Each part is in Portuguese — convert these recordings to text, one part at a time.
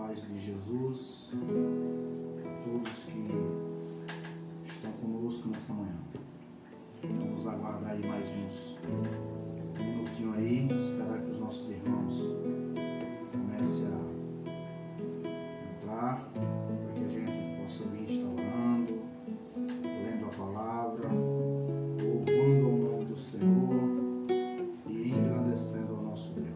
paz de Jesus, todos que estão conosco nessa manhã. Vamos aguardar aí mais uns minutinhos aí, esperar que os nossos irmãos comecem a entrar, para que a gente possa vir estar orando, lendo a palavra, louvando ao nome do Senhor e engrandecendo ao nosso Deus.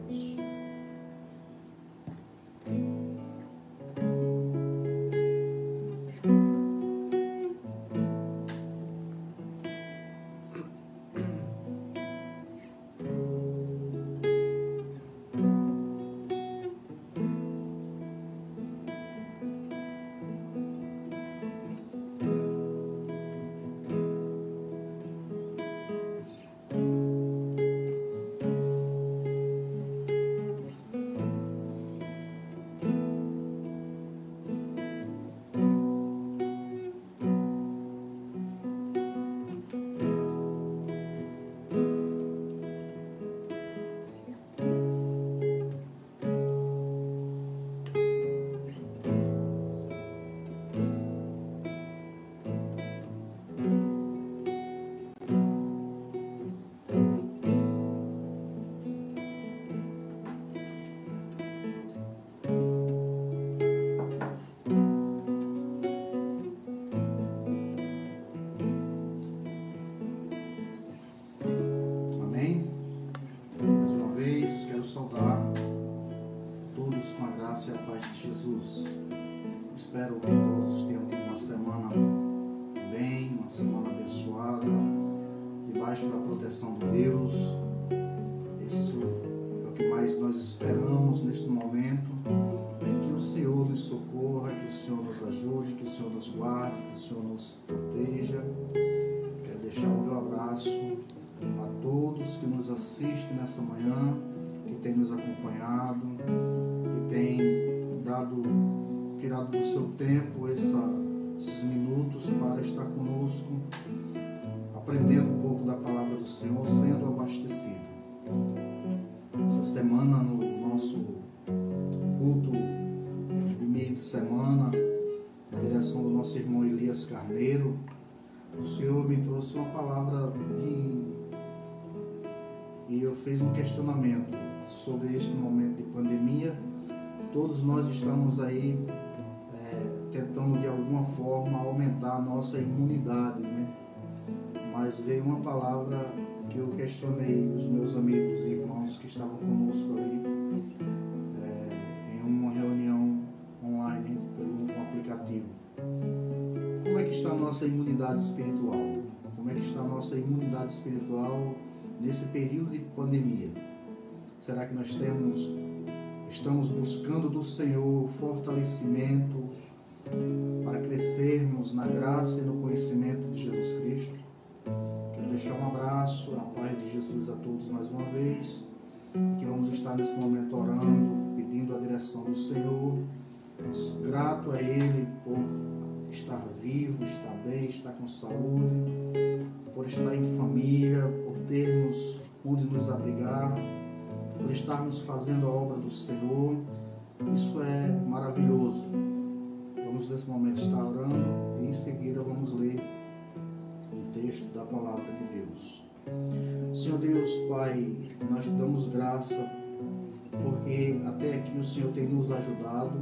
Espero que todos tenham tido uma semana bem, uma semana abençoada, debaixo da proteção de Deus. Isso é o que mais nós esperamos neste momento, que o Senhor nos socorra, que o Senhor nos ajude, que o Senhor nos guarde, que o Senhor nos proteja. Quero deixar o meu abraço a todos que nos assistem nessa manhã, que têm nos acompanhado, que têm tirado do seu tempo esses minutos para estar conosco, aprendendo um pouco da palavra do Senhor, sendo abastecido. Essa semana, no nosso culto de meio de semana, na direção do nosso irmão Elias Carneiro, o Senhor me trouxe uma palavra e eu fiz um questionamento sobre este momento de pandemia. Todos nós estamos aí tentando de alguma forma aumentar a nossa imunidade, né? Mas veio uma palavra que eu questionei os meus amigos e irmãos que estavam conosco ali em uma reunião online pelo aplicativo. Como é que está a nossa imunidade espiritual? Como é que está a nossa imunidade espiritual nesse período de pandemia? Será que nós estamos buscando do Senhor fortalecimento para crescermos na graça e no conhecimento de Jesus Cristo? Quero deixar um abraço, a paz de Jesus a todos mais uma vez, que vamos estar nesse momento orando, pedindo a direção do Senhor, grato a Ele por estar vivo, estar bem, estar com saúde, por estar em família, por termos onde nos abrigar, por estarmos fazendo a obra do Senhor. Isso é maravilhoso. Vamos nesse momento estar orando e em seguida vamos ler o texto da palavra de Deus. Senhor Deus, Pai, nós te damos graça porque até aqui o Senhor tem nos ajudado,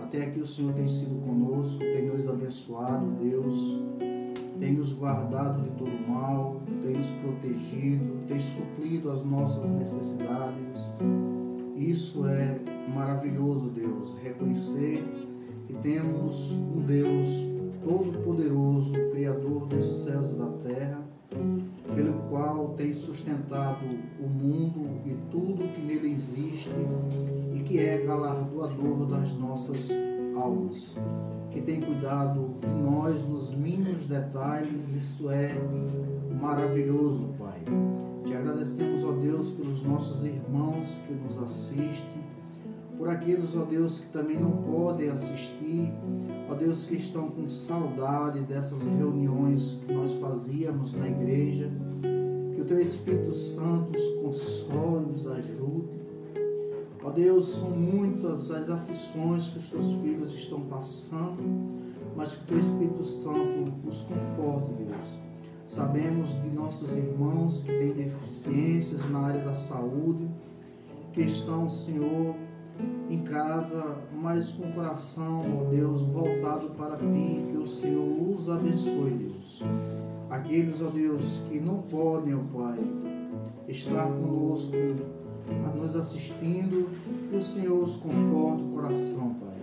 até aqui o Senhor tem sido conosco, tem nos abençoado, Deus, tem nos guardado de todo mal, tem nos protegido, tem suprido as nossas necessidades. Isso é maravilhoso, Deus, reconhecer que temos um Deus todo-poderoso, Criador dos céus e da terra, pelo qual tem sustentado o mundo e tudo que nele existe e que é galardoador das nossas almas, que tem cuidado de nós nos mínimos detalhes. Isso é maravilhoso, Pai. Te agradecemos, ó Deus, pelos nossos irmãos que nos assistem, por aqueles, ó Deus, que também não podem assistir, ó Deus, que estão com saudade dessas reuniões que nós fazíamos na igreja. Que o Teu Espírito Santo os console, os ajude. Ó Deus, são muitas as aflições que os teus filhos estão passando, mas que o teu Espírito Santo os conforte, Deus. Sabemos de nossos irmãos que têm deficiências na área da saúde, que estão, Senhor, em casa, mas com o coração, ó Deus, voltado para Ti, que o Senhor os abençoe, Deus. Aqueles, ó Deus, que não podem, ó Pai, estar conosco, nos assistindo, que o Senhor os conforte o coração, Pai.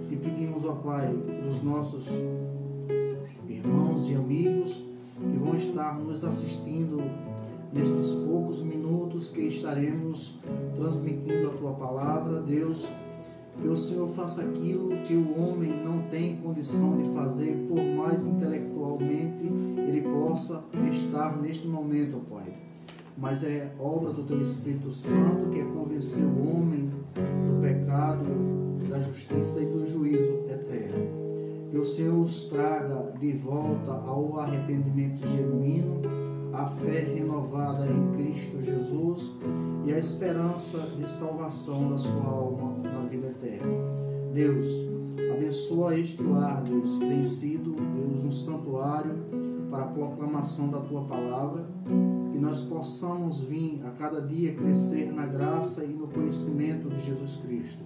E pedimos, ó Pai, dos nossos irmãos e amigos que vão estar nos assistindo nestes poucos minutos que estaremos transmitindo a Tua palavra, Deus, que o Senhor faça aquilo que o homem não tem condição de fazer, por mais intelectualmente ele possa estar neste momento, ó Pai. Mas é obra do Teu Espírito Santo que é convencer o homem do pecado, da justiça e do juízo eterno. Que o Senhor os traga de volta ao arrependimento genuíno, a fé renovada em Cristo Jesus e a esperança de salvação da sua alma na vida eterna. Deus, abençoa este lar, Deus, que tem sido, Deus, um santuário para a proclamação da Tua palavra, que nós possamos vir a cada dia crescer na graça e no conhecimento de Jesus Cristo.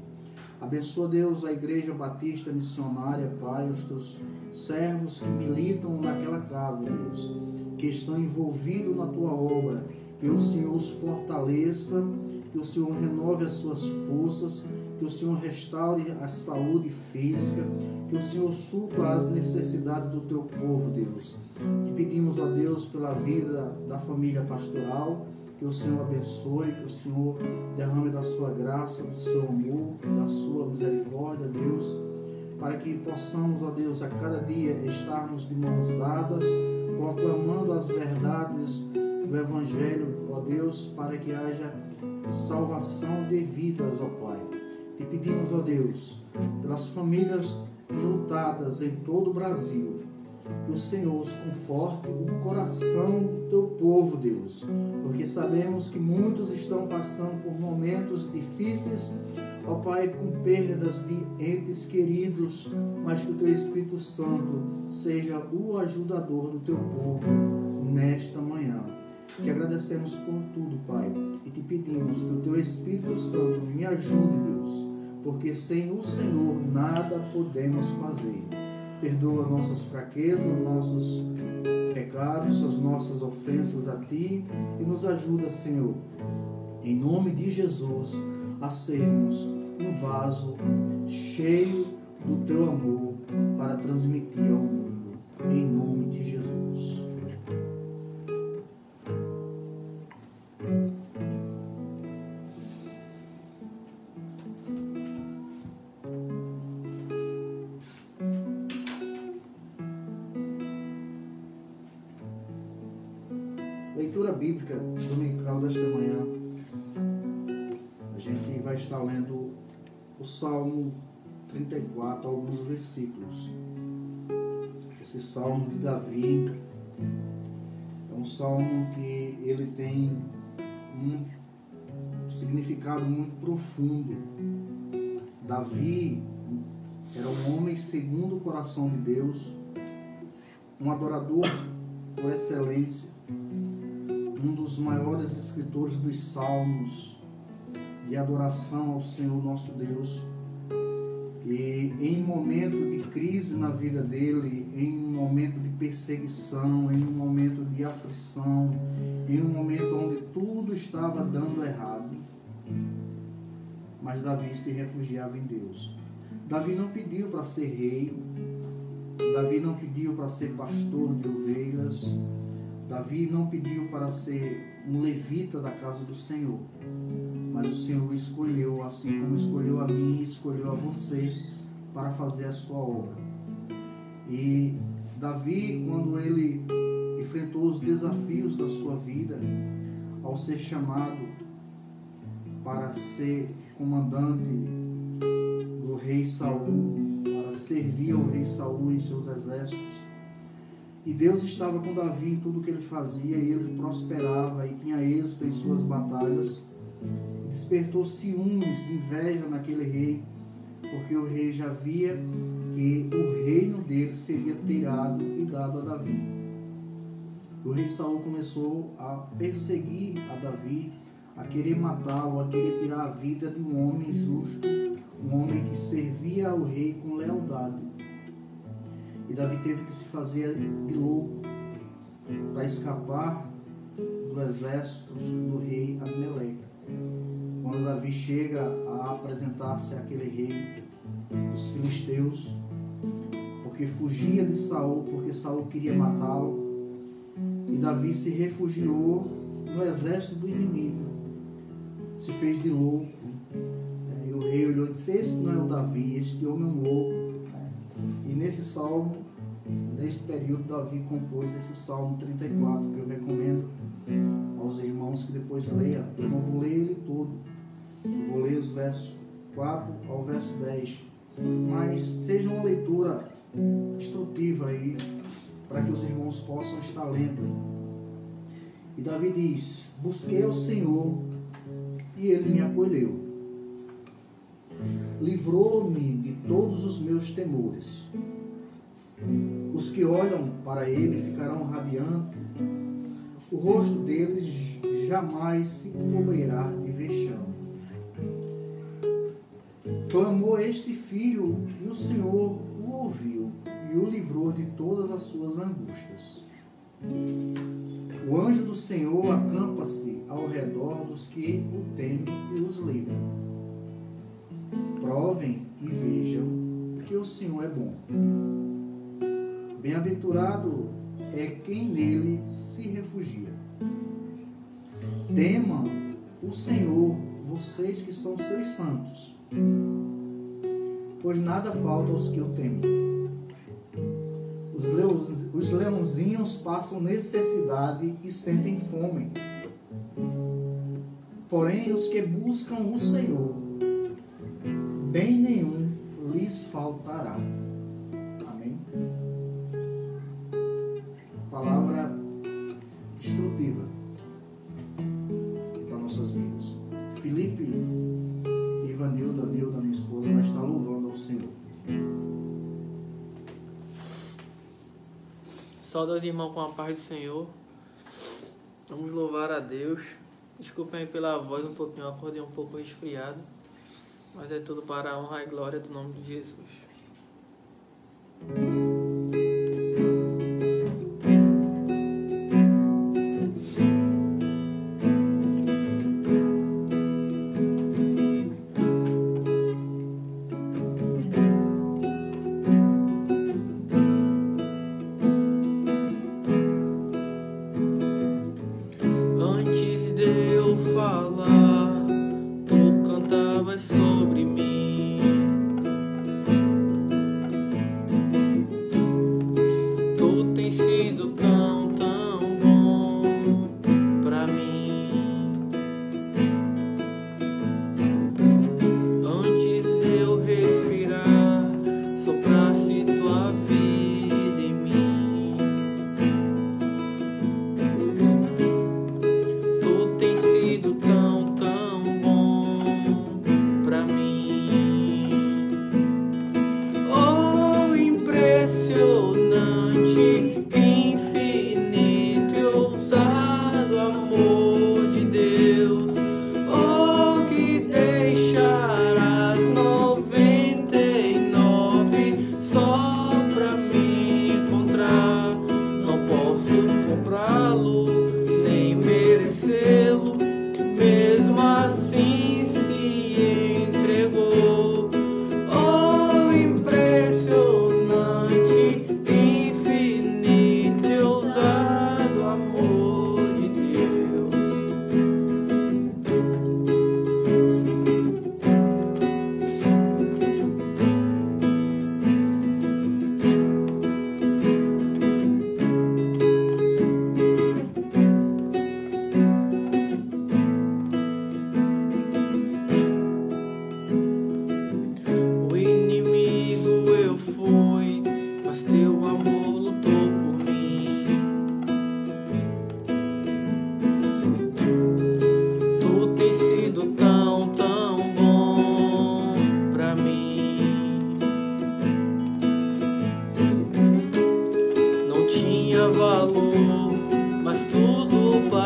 Abençoa, Deus, a Igreja Batista Missionária, Pai, os Teus servos que militam naquela casa, Deus, que estão envolvidos na Tua obra, que o Senhor os fortaleça, que o Senhor renove as suas forças, que o Senhor restaure a saúde física, que o Senhor supra as necessidades do Teu povo, Deus. Te pedimos, ó Deus, pela vida da família pastoral, que o Senhor abençoe, que o Senhor derrame da sua graça, do seu amor, da sua misericórdia, Deus, para que possamos, ó Deus, a cada dia estarmos de mãos dadas, proclamando as verdades do Evangelho, ó Deus, para que haja salvação de vidas, ó Pai. Te pedimos, ó Deus, pelas famílias lutadas em todo o Brasil, que o Senhor os conforte o coração do Teu povo, Deus, porque sabemos que muitos estão passando por momentos difíceis, ó Pai, com perdas de entes queridos, mas que o Teu Espírito Santo seja o ajudador do Teu povo nesta manhã. Te agradecemos por tudo, Pai, e te pedimos que o Teu Espírito Santo me ajude, Deus, porque sem o Senhor nada podemos fazer. Perdoa nossas fraquezas, nossos pecados, as nossas ofensas a Ti e nos ajuda, Senhor, em nome de Jesus, a sermos um vaso cheio do Teu amor para transmitir ao mundo, em nome de Jesus. Leitura bíblica dominical desta manhã. A gente vai estar lendo o Salmo 34, alguns versículos. Esse Salmo de Davi é um salmo que ele tem um significado muito profundo. Davi era um homem segundo o coração de Deus, um adorador por excelência, um dos maiores escritores dos salmos de adoração ao Senhor nosso Deus. E em momento de crise na vida dele, em um momento de perseguição, em um momento de aflição, em um momento onde tudo estava dando errado, mas Davi se refugiava em Deus. Davi não pediu para ser rei, Davi não pediu para ser pastor de ovelhas, Davi não pediu para ser um levita da casa do Senhor, mas o Senhor o escolheu, assim como escolheu a mim, escolheu a você para fazer a sua obra. E Davi, quando ele enfrentou os desafios da sua vida, ao ser chamado para ser comandante do rei Saul, para servir ao rei Saul em seus exércitos, e Deus estava com Davi em tudo que ele fazia, e ele prosperava e tinha êxito em suas batalhas. Despertou ciúmes e inveja naquele rei, porque o rei já via que o reino dele seria tirado e dado a Davi. O rei Saul começou a perseguir a Davi, a querer matá-lo, a querer tirar a vida de um homem justo, um homem que servia ao rei com lealdade. E Davi teve que se fazer de louco para escapar do exército do rei Abimeleque. Quando Davi chega a apresentar-se àquele rei dos filisteus, porque fugia de Saul, porque Saul queria matá-lo, e Davi se refugiou no exército do inimigo, se fez de louco, e o rei olhou e disse: esse não é o Davi, este homem é um louco. E nesse salmo, nesse período, Davi compôs esse salmo 34, que eu recomendo aos irmãos que depois leiam. Eu não vou ler ele todo, eu vou ler os versos 4 ao verso 10, mas seja uma leitura instrutiva aí, para que os irmãos possam estar lendo. E Davi diz: busquei ao Senhor e Ele me acolheu, livrou-me de todos os meus temores. Os que olham para Ele ficarão radiantes, o rosto deles jamais se cobrirá de vexame. Clamou este filho e o Senhor o ouviu e o livrou de todas as suas angústias. O anjo do Senhor acampa-se ao redor dos que o temem e os livra. Provem e vejam que o Senhor é bom. Bem-aventurado é quem nele se refugia. Temam o Senhor, vocês que são seus santos, pois nada falta aos que o temem. Os leãozinhos passam necessidade e sentem fome. Porém, os que buscam o Senhor, bem nenhum lhes faltará. Amém? Palavra instrutiva para nossas vidas. Felipe e Ivanilda, minha esposa, vai estar louvando ao Senhor. Saudações, irmão, com a paz do Senhor. Vamos louvar a Deus. Desculpem aí pela voz um pouquinho, eu acordei um pouco resfriado, mas é tudo para a honra e glória do nome de Jesus.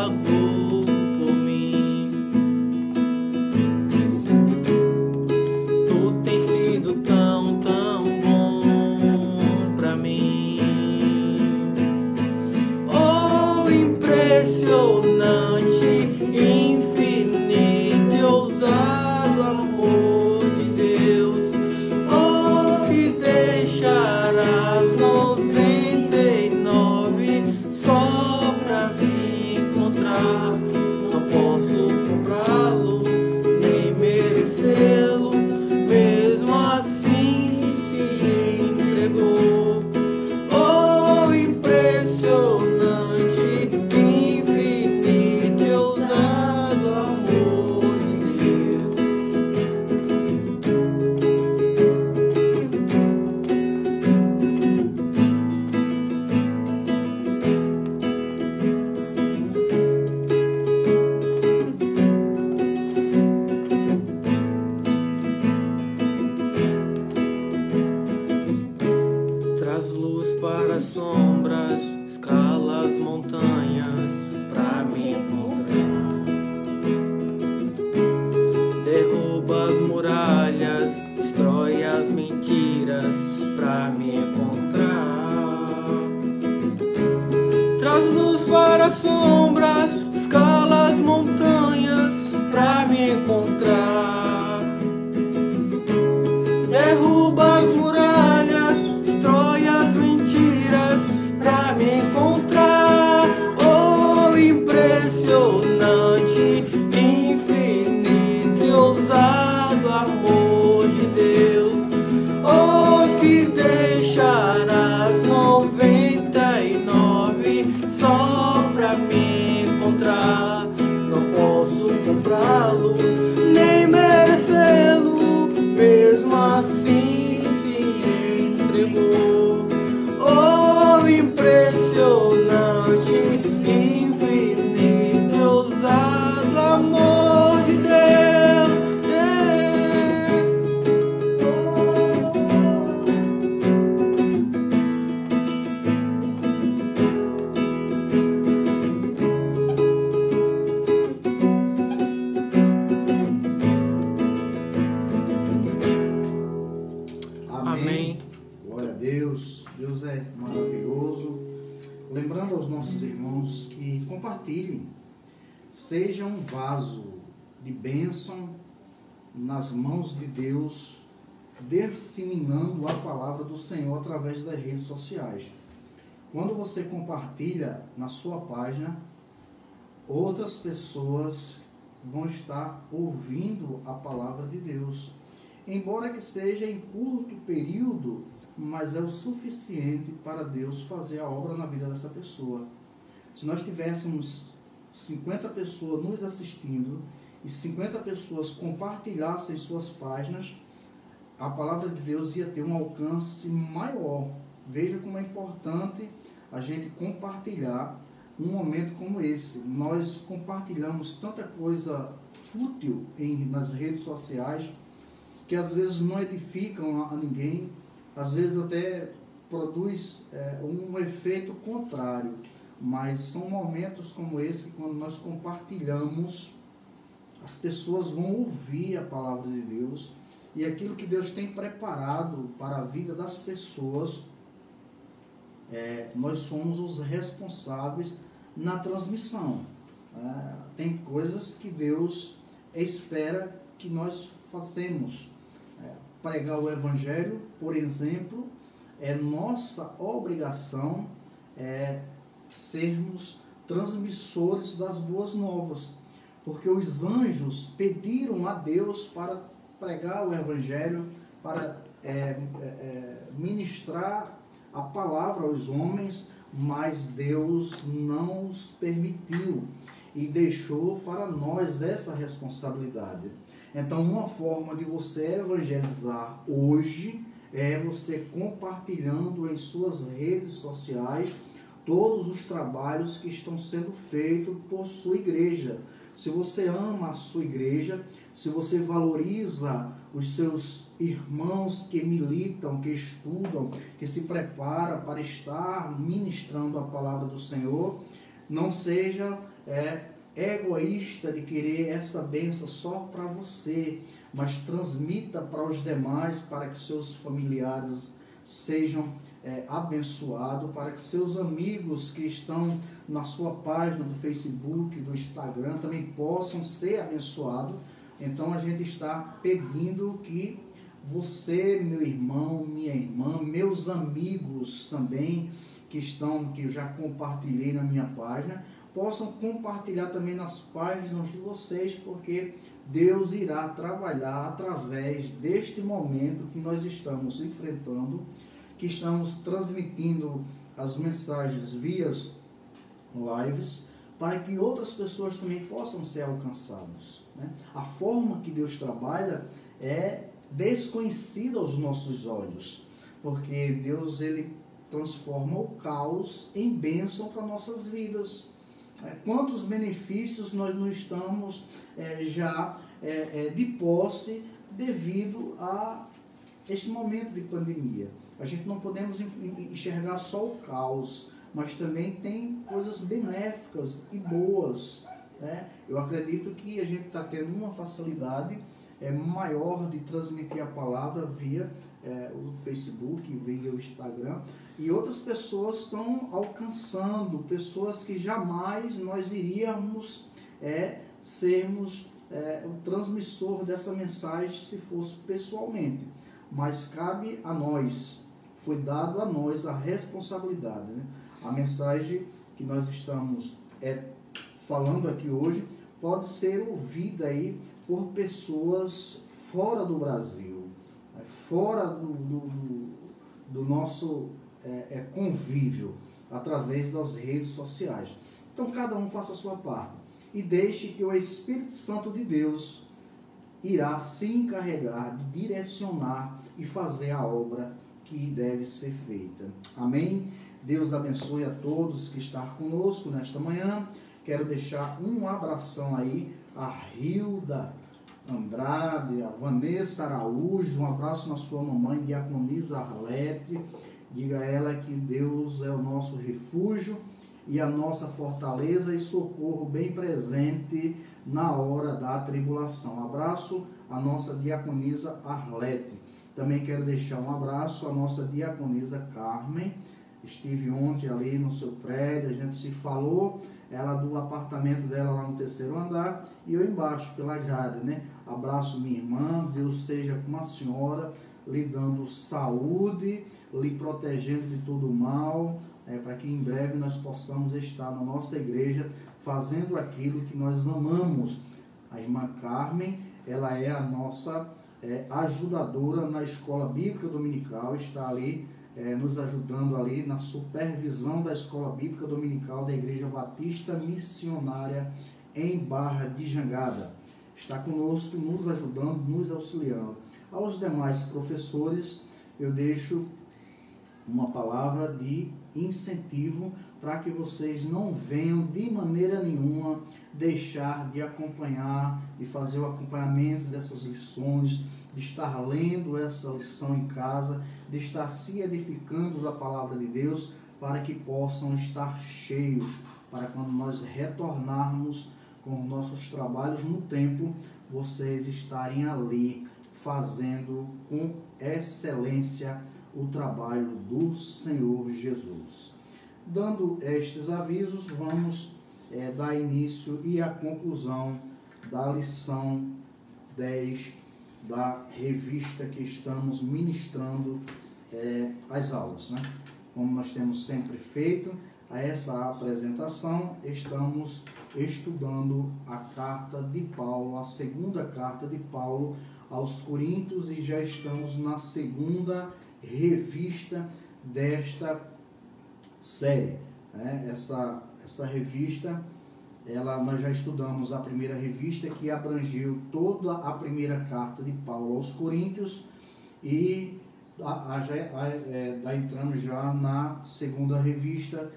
pagou por mim. Tu tem sido tão, tão bom pra mim. Oh, impressionante, infinito e ousado amor de Deus. Oh, que deixarás 99 só pra se encontrar. Não posso comprá-lo, nem merecê-lo, mesmo assim se entregou. Oh, impressionante, infinito e ousado amor de Deus. Traz luz para as sombras, escala as montanhas pra me encontrar. Derruba as muralhas, destrói as mentiras pra me encontrar. Traz luz para as sombras, escala as montanhas pra me encontrar. Derruba as muralhas, destrói as mentiras pra me encontrar. Oh, impressionante, infinito e ousado amor de Deus. Oh, que deixarás 99 só pra me encontrar. Não posso comprá-lo, nem merecê-lo, mesmo assim se entregou. Oh, impressionante, infinito e ousado amor de Deus. Amém. Glória a Deus. Deus é maravilhoso. Lembrando aos nossos irmãos que compartilhem. Seja um vaso de bênção nas mãos de Deus, disseminando a palavra do Senhor através das redes sociais. Quando você compartilha na sua página, outras pessoas vão estar ouvindo a palavra de Deus. Embora que seja em curto período, mas é o suficiente para Deus fazer a obra na vida dessa pessoa. Se nós tivéssemos 50 pessoas nos assistindo e 50 pessoas compartilhassem suas páginas, a palavra de Deus ia ter um alcance maior. Veja como é importante a gente compartilhar um momento como esse. Nós compartilhamos tanta coisa fútil nas redes sociais que às vezes não edificam a ninguém, às vezes até produz um efeito contrário. Mas são momentos como esse que, quando nós compartilhamos, as pessoas vão ouvir a palavra de Deus e aquilo que Deus tem preparado para a vida das pessoas, nós somos os responsáveis na transmissão. Tem coisas que Deus espera que nós façamos. Pregar o Evangelho, por exemplo, é nossa obrigação sermos transmissores das boas novas, porque os anjos pediram a Deus para pregar o Evangelho, para ministrar a palavra aos homens, mas Deus não os permitiu e deixou para nós essa responsabilidade. Então, uma forma de você evangelizar hoje é você compartilhando em suas redes sociais todos os trabalhos que estão sendo feitos por sua igreja. Se você ama a sua igreja, se você valoriza os seus irmãos que militam, que estudam, que se preparam para estar ministrando a palavra do Senhor, não seja egoísta de querer essa bênção só para você, mas transmita para os demais, para que seus familiares sejam abençoados, para que seus amigos que estão na sua página do Facebook, do Instagram, também possam ser abençoados. Então a gente está pedindo que você, meu irmão, minha irmã, meus amigos também, que eu já compartilhei na minha página, possam compartilhar também nas páginas de vocês, porque Deus irá trabalhar através deste momento que nós estamos enfrentando, que estamos transmitindo as mensagens via lives, para que outras pessoas também possam ser alcançadas, né? A forma que Deus trabalha é desconhecida aos nossos olhos, porque Deus, ele transforma o caos em bênção para nossas vidas. Quantos benefícios nós não estamos já de posse devido a este momento de pandemia. A gente não podemos enxergar só o caos, mas também tem coisas benéficas e boas, né? Eu acredito que a gente está tendo uma facilidade maior de transmitir a palavra via o Facebook, via o Instagram, e outras pessoas estão alcançando, pessoas que jamais nós iríamos sermos o transmissor dessa mensagem se fosse pessoalmente, mas cabe a nós, foi dado a nós a responsabilidade, né? A mensagem que nós estamos falando aqui hoje pode ser ouvida aí por pessoas fora do Brasil, fora do nosso convívio, através das redes sociais. Então cada um faça a sua parte e deixe que o Espírito Santo de Deus irá se encarregar de direcionar e fazer a obra que deve ser feita. Amém? Deus abençoe a todos que estão conosco nesta manhã. Quero deixar um abração aí a Hilda Andrade, a Vanessa Araújo, um abraço na sua mamãe, Diaconisa Arlete. Diga a ela que Deus é o nosso refúgio e a nossa fortaleza e socorro bem presente na hora da tribulação. Um abraço à nossa Diaconisa Arlete. Também quero deixar um abraço à nossa Diaconisa Carmen. Estive ontem ali no seu prédio, a gente se falou, ela do apartamento dela lá no 3º andar e eu embaixo pela grade, né? Abraço minha irmã, Deus seja com a senhora, lhe dando saúde, lhe protegendo de todo mal, para que em breve nós possamos estar na nossa igreja fazendo aquilo que nós amamos. A irmã Carmen, ela é a nossa ajudadora na escola bíblica dominical, está ali nos ajudando ali na supervisão da escola bíblica dominical da Igreja Batista Missionária em Barra de Jangada. Está conosco, nos ajudando, nos auxiliando. Aos demais professores, eu deixo uma palavra de incentivo para que vocês não venham de maneira nenhuma deixar de acompanhar, de fazer o acompanhamento dessas lições, de estar lendo essa lição em casa, de estar se edificando da palavra de Deus, para que possam estar cheios, para quando nós retornarmos com nossos trabalhos no templo, vocês estarem ali fazendo com excelência o trabalho do Senhor Jesus. Dando estes avisos, vamos dar início e a conclusão da lição 10 da revista que estamos ministrando as aulas, né? Como nós temos sempre feito, a essa apresentação estamos estudando a carta de Paulo, a segunda carta de Paulo aos Coríntios, e já estamos na segunda revista desta série, né? Essa revista, nós já estudamos a primeira revista, que abrangeu toda a primeira carta de Paulo aos Coríntios, e entramos já na segunda revista,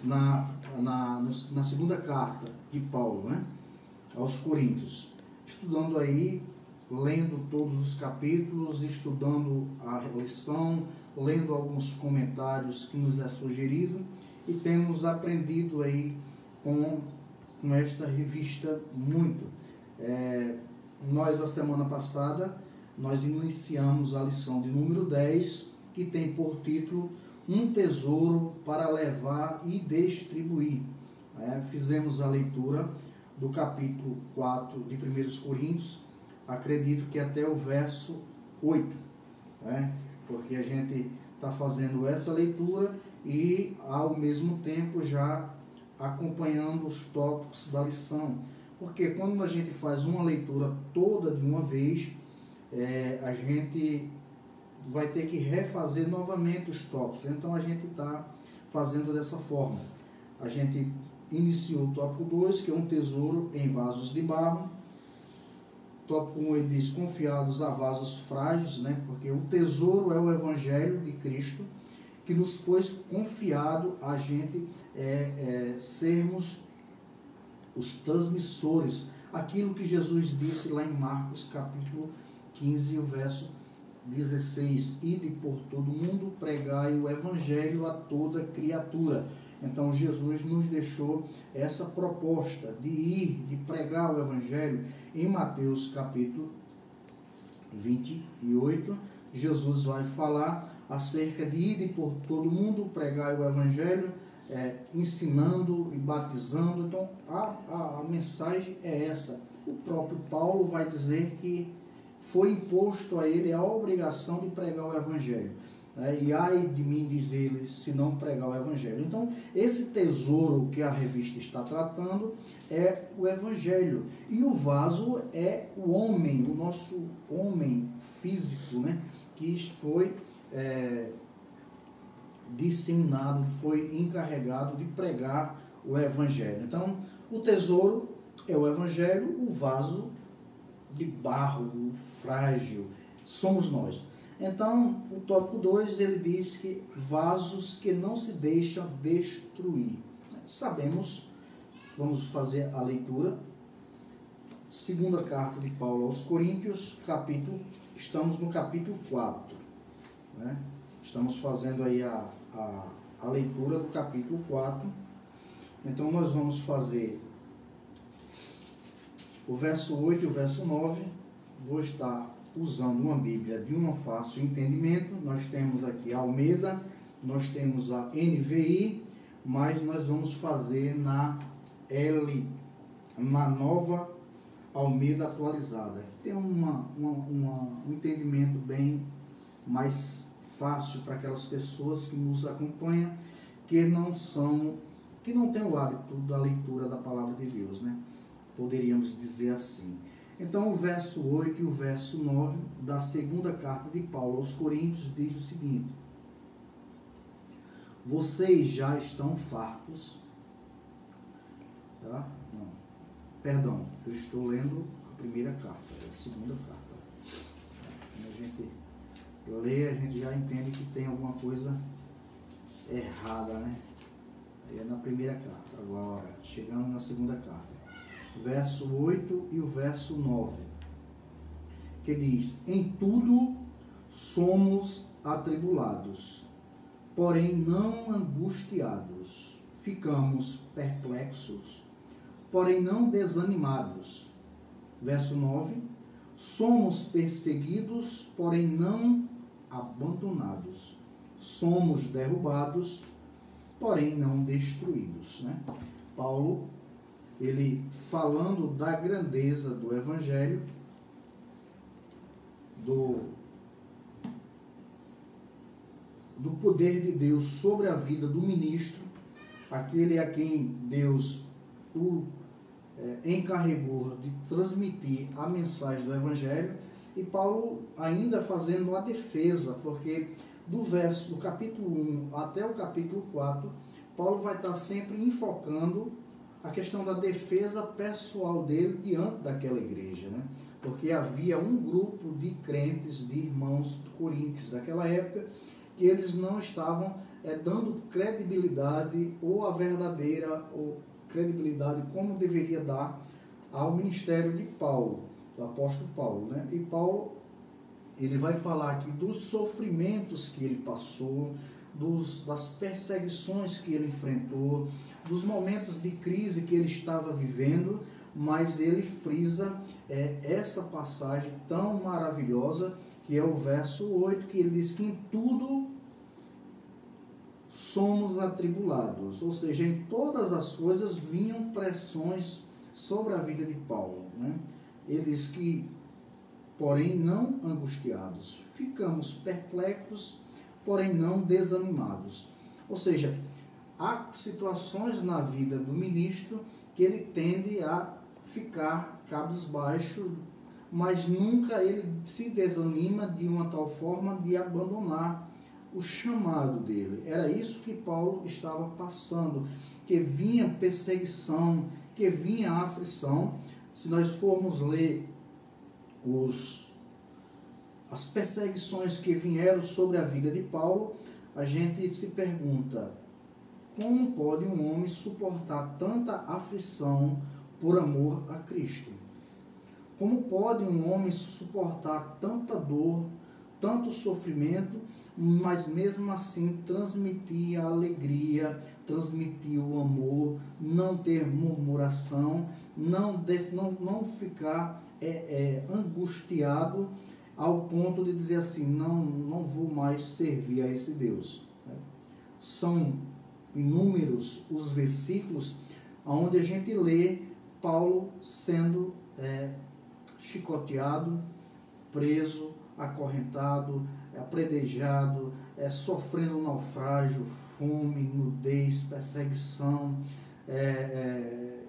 na segunda carta de Paulo, né, aos Coríntios, estudando aí, lendo todos os capítulos, estudando a lição, lendo alguns comentários que nos é sugerido, e temos aprendido aí com com esta revista muito. Nós, a semana passada, nós iniciamos a lição de número 10, que tem por título Um Tesouro para Levar e Distribuir. Fizemos a leitura do capítulo 4 de 1 Coríntios, acredito que até o verso 8, porque a gente está fazendo essa leitura e, ao mesmo tempo, já acompanhando os tópicos da lição. Porque quando a gente faz uma leitura toda de uma vez, a gente vai ter que refazer novamente os tópicos. Então a gente está fazendo dessa forma. A gente iniciou o tópico 2, que é um tesouro em vasos de barro. Tópico 1, ele diz confiados a vasos frágeis, porque o tesouro é o Evangelho de Cristo, que nos foi confiado a gente sermos os transmissores. Aquilo que Jesus disse lá em Marcos capítulo 15, o verso 16, ide por todo mundo, pregai o Evangelho a toda criatura. Então Jesus nos deixou essa proposta de ir, de pregar o Evangelho. Em Mateus capítulo 28, Jesus vai falar acerca de ir por todo mundo, pregar o Evangelho, ensinando e batizando. Então a mensagem é essa. O próprio Paulo vai dizer que foi imposto a ele a obrigação de pregar o Evangelho. E ai de mim, diz ele, se não pregar o Evangelho. Então, esse tesouro que a revista está tratando é o Evangelho. E o vaso é o homem, o nosso homem físico, que foi disseminado, foi encarregado de pregar o Evangelho. Então, o tesouro é o Evangelho, o vaso de barro, frágil, somos nós. Então, o tópico 2, ele diz que vasos que não se deixam destruir. Sabemos, vamos fazer a leitura, segunda carta de Paulo aos Coríntios, estamos no capítulo 4. Estamos fazendo aí a leitura do capítulo 4. Então, nós vamos fazer o verso 8 e o verso 9. Vou estar usando uma Bíblia de um fácil entendimento. Nós temos aqui a Almeida, nós temos a NVI, mas nós vamos fazer na nova Almeida atualizada. Tem um entendimento bem mais fácil para aquelas pessoas que nos acompanham, que não têm o hábito da leitura da palavra de Deus, Poderíamos dizer assim. Então, o verso 8 e o verso 9 da segunda carta de Paulo aos Coríntios diz o seguinte: vocês já estão fartos, tá? Não, perdão, eu estou lendo a primeira carta, a segunda carta. Quando a gente lê, a gente já entende que tem alguma coisa errada, Aí é na primeira carta. Agora, chegando na segunda carta, verso 8 e o verso 9, que diz: em tudo somos atribulados, porém não angustiados, ficamos perplexos, porém não desanimados. Verso 9, somos perseguidos, porém não abandonados, somos derrubados, porém não destruídos. Paulo, ele falando da grandeza do Evangelho, do poder de Deus sobre a vida do ministro, aquele a quem Deus encarregou de transmitir a mensagem do Evangelho. E Paulo ainda fazendo uma defesa, porque do capítulo 1 até o capítulo 4, Paulo vai estar sempre enfocando a questão da defesa pessoal dele diante daquela igreja, Porque havia um grupo de crentes, de irmãos coríntios daquela época, que eles não estavam dando credibilidade, ou a verdadeira credibilidade como deveria dar ao ministério de Paulo, do apóstolo Paulo, E Paulo, ele vai falar aqui dos sofrimentos que ele passou, das perseguições que ele enfrentou, dos momentos de crise que ele estava vivendo, mas ele frisa essa passagem tão maravilhosa, que é o verso 8, que ele diz que em tudo somos atribulados, ou seja, em todas as coisas vinham pressões sobre a vida de Paulo, né? Ele diz que, porém não angustiados, ficamos perplexos, porém não desanimados. Ou seja, há situações na vida do ministro que ele tende a ficar cabisbaixo, mas nunca ele se desanima de uma tal forma de abandonar o chamado dele. Era isso que Paulo estava passando, que vinha perseguição, que vinha aflição. Se nós formos ler as perseguições que vieram sobre a vida de Paulo, a gente se pergunta: como pode um homem suportar tanta aflição por amor a Cristo? Como pode um homem suportar tanta dor, tanto sofrimento, mas mesmo assim transmitir a alegria, transmitir o amor, não ter murmuração, não ficar angustiado ao ponto de dizer assim, não vou mais servir a esse Deus. São inúmeros os versículos onde a gente lê Paulo sendo chicoteado, preso, acorrentado, apredejado, sofrendo naufrágio, fome, nudez, perseguição,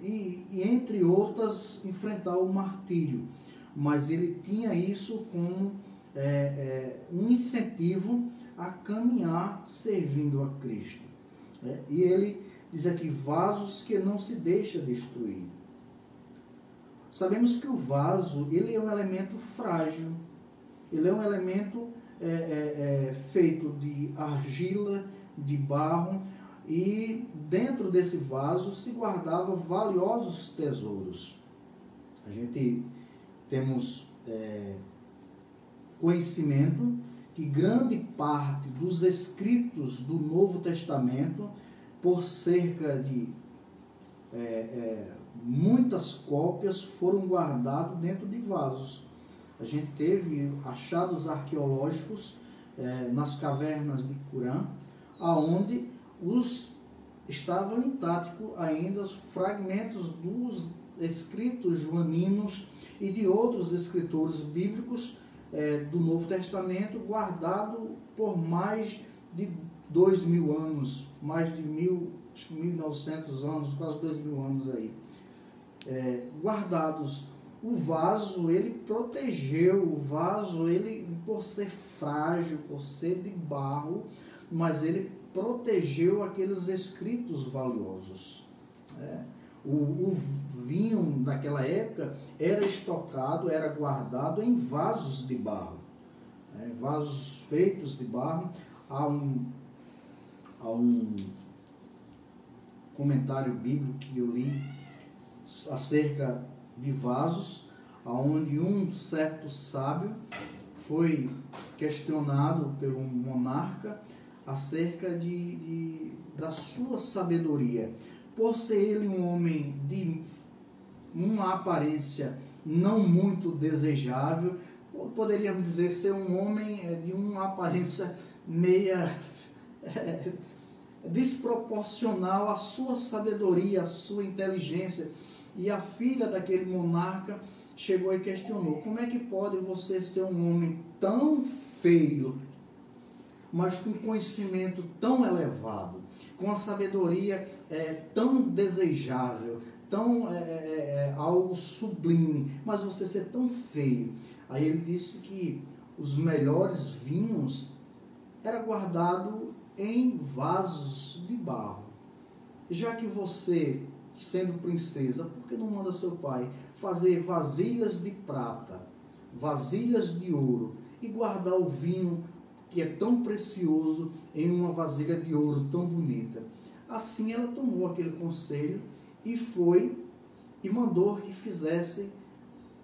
e entre outras, enfrentar o martírio. Mas ele tinha isso como um incentivo a caminhar servindo a Cristo. E ele diz aqui, vasos que não se deixa destruir. Sabemos que o vaso, ele é um elemento frágil, ele é um elemento feito de argila, de barro, e dentro desse vaso se guardava valiosos tesouros. A gente temos conhecimento que grande parte dos escritos do Novo Testamento, por cerca de muitas cópias, foram guardados dentro de vasos. A gente teve achados arqueológicos nas cavernas de Qumran, aonde estavam intactos ainda os fragmentos dos escritos joaninos e de outros escritores bíblicos do Novo Testamento, guardado por mais de 2.000 anos, mais de 1.900 anos, quase 2.000 anos aí, guardados. O vaso, ele protegeu, o vaso, ele, por ser frágil, por ser de barro, mas ele protegeu aqueles escritos valiosos. O vinho naquela época era estocado, era guardado em vasos de barro, vasos feitos de barro. Há um comentário bíblico que eu li acerca de vasos, onde um certo sábio foi questionado por um monarca acerca da sua sabedoria. Por ser ele um homem de uma aparência não muito desejável, poderíamos dizer ser um homem de uma aparência meia desproporcional à sua sabedoria, à sua inteligência. E a filha daquele monarca chegou e questionou: como é que pode você ser um homem tão feio, mas com conhecimento tão elevado, com a sabedoria tão desejável, tão algo sublime, mas você ser tão feio? Aí ele disse que os melhores vinhos era guardado em vasos de barro. Já que você, sendo princesa, por que não manda seu pai fazer vasilhas de prata, vasilhas de ouro, e guardar o vinho que é tão precioso em uma vasilha de ouro tão bonita? Assim ela tomou aquele conselho e foi e mandou que fizesse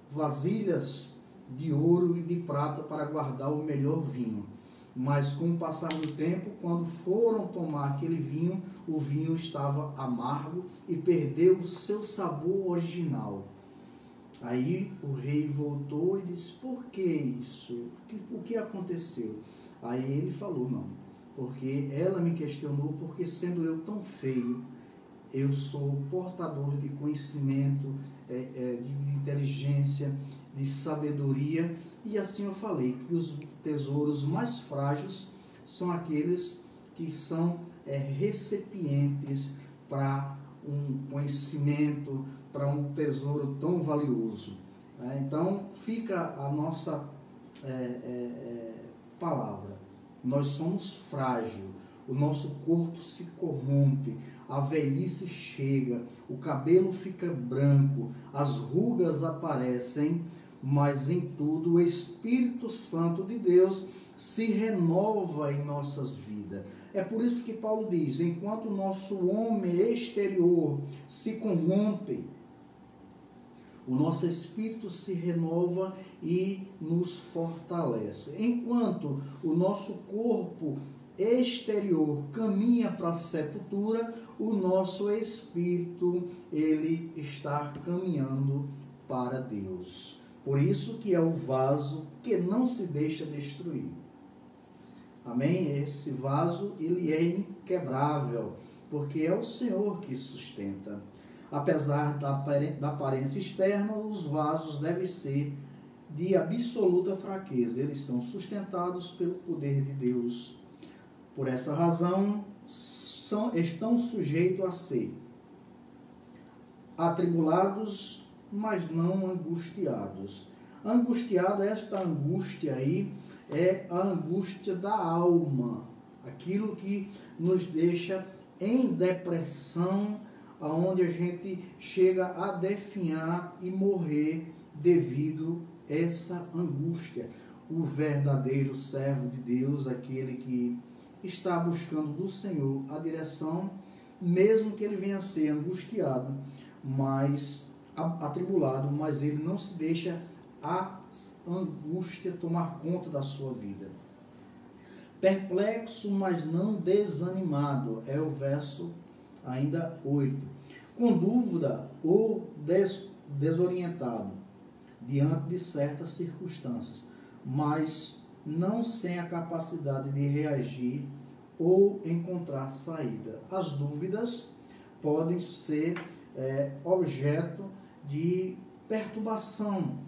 vasilhas de ouro e de prata para guardar o melhor vinho. Mas com o passar do tempo, quando foram tomar aquele vinho, o vinho estava amargo e perdeu o seu sabor original. Aí o rei voltou e disse: por que isso? O que aconteceu? Aí ele falou: não, porque ela me questionou, porque sendo eu tão feio, eu sou portador de conhecimento, de inteligência, de sabedoria, e assim eu falei que os tesouros mais frágeis são aqueles que são recipientes para um conhecimento, para um tesouro tão valioso. Então fica a nossa palavra: nós somos frágeis, o nosso corpo se corrompe, a velhice chega, o cabelo fica branco, as rugas aparecem, mas em tudo o Espírito Santo de Deus se renova em nossas vidas. É por isso que Paulo diz: enquanto o nosso homem exterior se corrompe, o nosso espírito se renova e nos fortalece. Enquanto o nosso corpo exterior caminha para a sepultura, o nosso espírito, ele está caminhando para Deus. Por isso que é o vaso que não se deixa destruir. Amém? Esse vaso, ele é inquebrável, porque é o Senhor que sustenta. Apesar da aparência externa, os vasos devem ser de absoluta fraqueza. Eles são sustentados pelo poder de Deus. Por essa razão, estão sujeitos a ser atribulados, mas não angustiados. Angustiado, esta angústia aí, é a angústia da alma, aquilo que nos deixa em depressão, aonde a gente chega a definhar e morrer devido a essa angústia. O verdadeiro servo de Deus, aquele que está buscando do Senhor a direção, mesmo que ele venha a ser angustiado, mas atribulado, mas ele não se deixa a angústia tomar conta da sua vida. Perplexo, mas não desanimado, é o verso ainda 8. Com dúvida ou desorientado diante de certas circunstâncias, mas não sem a capacidade de reagir ou encontrar saída. As dúvidas podem ser objeto de perturbação,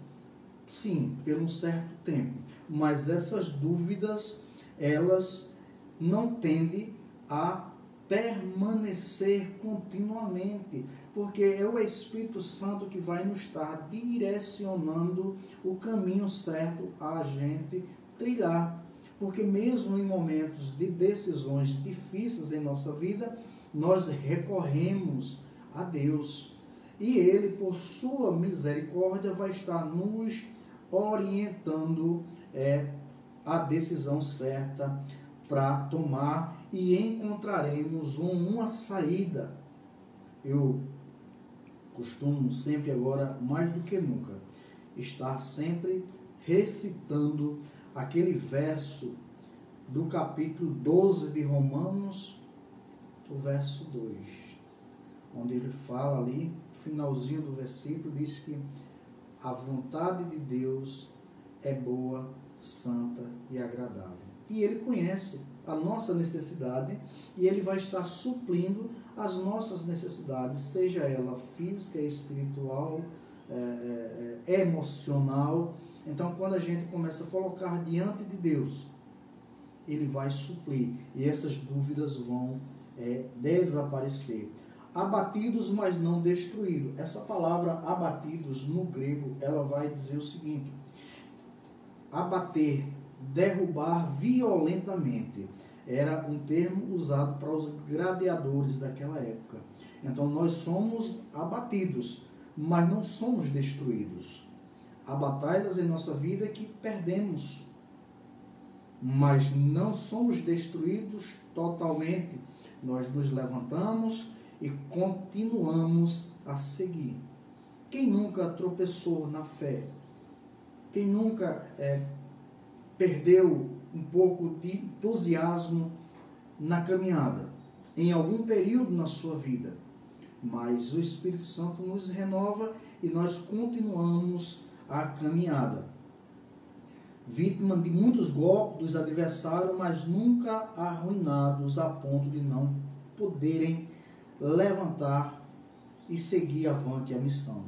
sim, por um certo tempo, mas essas dúvidas, elas não tendem a permanecer continuamente, porque é o Espírito Santo que vai nos estar direcionando o caminho certo a gente trilhar, porque mesmo em momentos de decisões difíceis em nossa vida, nós recorremos a Deus, e Ele, por sua misericórdia, vai estar nos orientando a decisão certa para tomar, e encontraremos uma saída. Eu costumo sempre agora, mais do que nunca, estar sempre recitando aquele verso do capítulo 12 de Romanos, o verso 2, onde ele fala ali, finalzinho do versículo, diz que a vontade de Deus é boa, santa e agradável. E Ele conhece a nossa necessidade e Ele vai estar suprindo as nossas necessidades, seja ela física, espiritual, emocional. Então, quando a gente começa a colocar diante de Deus, Ele vai suprir e essas dúvidas vão desaparecer. Abatidos, mas não destruídos. Essa palavra abatidos no grego, ela vai dizer o seguinte: abater, derrubar violentamente. Era um termo usado para os gladiadores daquela época. Então nós somos abatidos, mas não somos destruídos. Há batalhas em nossa vida que perdemos, mas não somos destruídos totalmente. Nós nos levantamos e continuamos a seguir. Quem nunca tropeçou na fé? Quem nunca perdeu um pouco de entusiasmo na caminhada, em algum período na sua vida. Mas o Espírito Santo nos renova e nós continuamos a caminhada. Vítima de muitos golpes dos adversários, mas nunca arruinados a ponto de não poderem levantar e seguir avante a missão.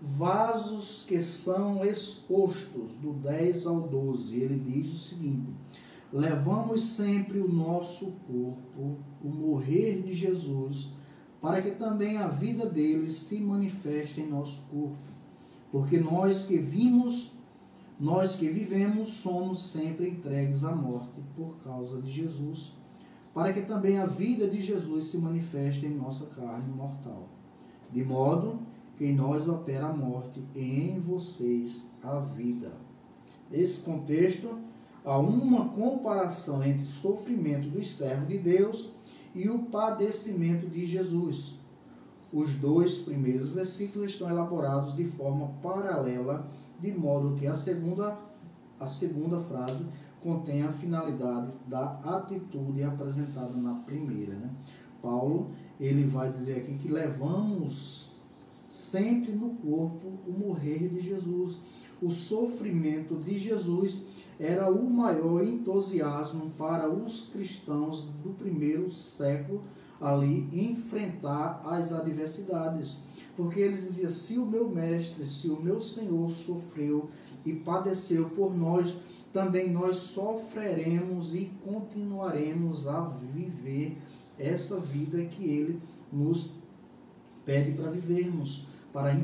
Vasos que são expostos, do 10 ao 12, ele diz o seguinte: levamos sempre o nosso corpo, o morrer de Jesus, para que também a vida dele se manifeste em nosso corpo. Porque nós que vivemos, somos sempre entregues à morte por causa de Jesus, para que também a vida de Jesus se manifeste em nossa carne mortal. De modo que em nós opera a morte e em vocês a vida. Nesse contexto, há uma comparação entre o sofrimento dos servos de Deus e o padecimento de Jesus. Os dois primeiros versículos estão elaborados de forma paralela, de modo que a segunda frase contém a finalidade da atitude apresentada na primeira. Paulo, ele vai dizer aqui que levamos sempre no corpo o morrer de Jesus. O sofrimento de Jesus era o maior entusiasmo para os cristãos do primeiro século ali enfrentar as adversidades. Porque eles diziam: se o meu mestre, se o meu Senhor sofreu e padeceu por nós, também nós sofreremos e continuaremos a viver essa vida que ele nos pede para vivermos, para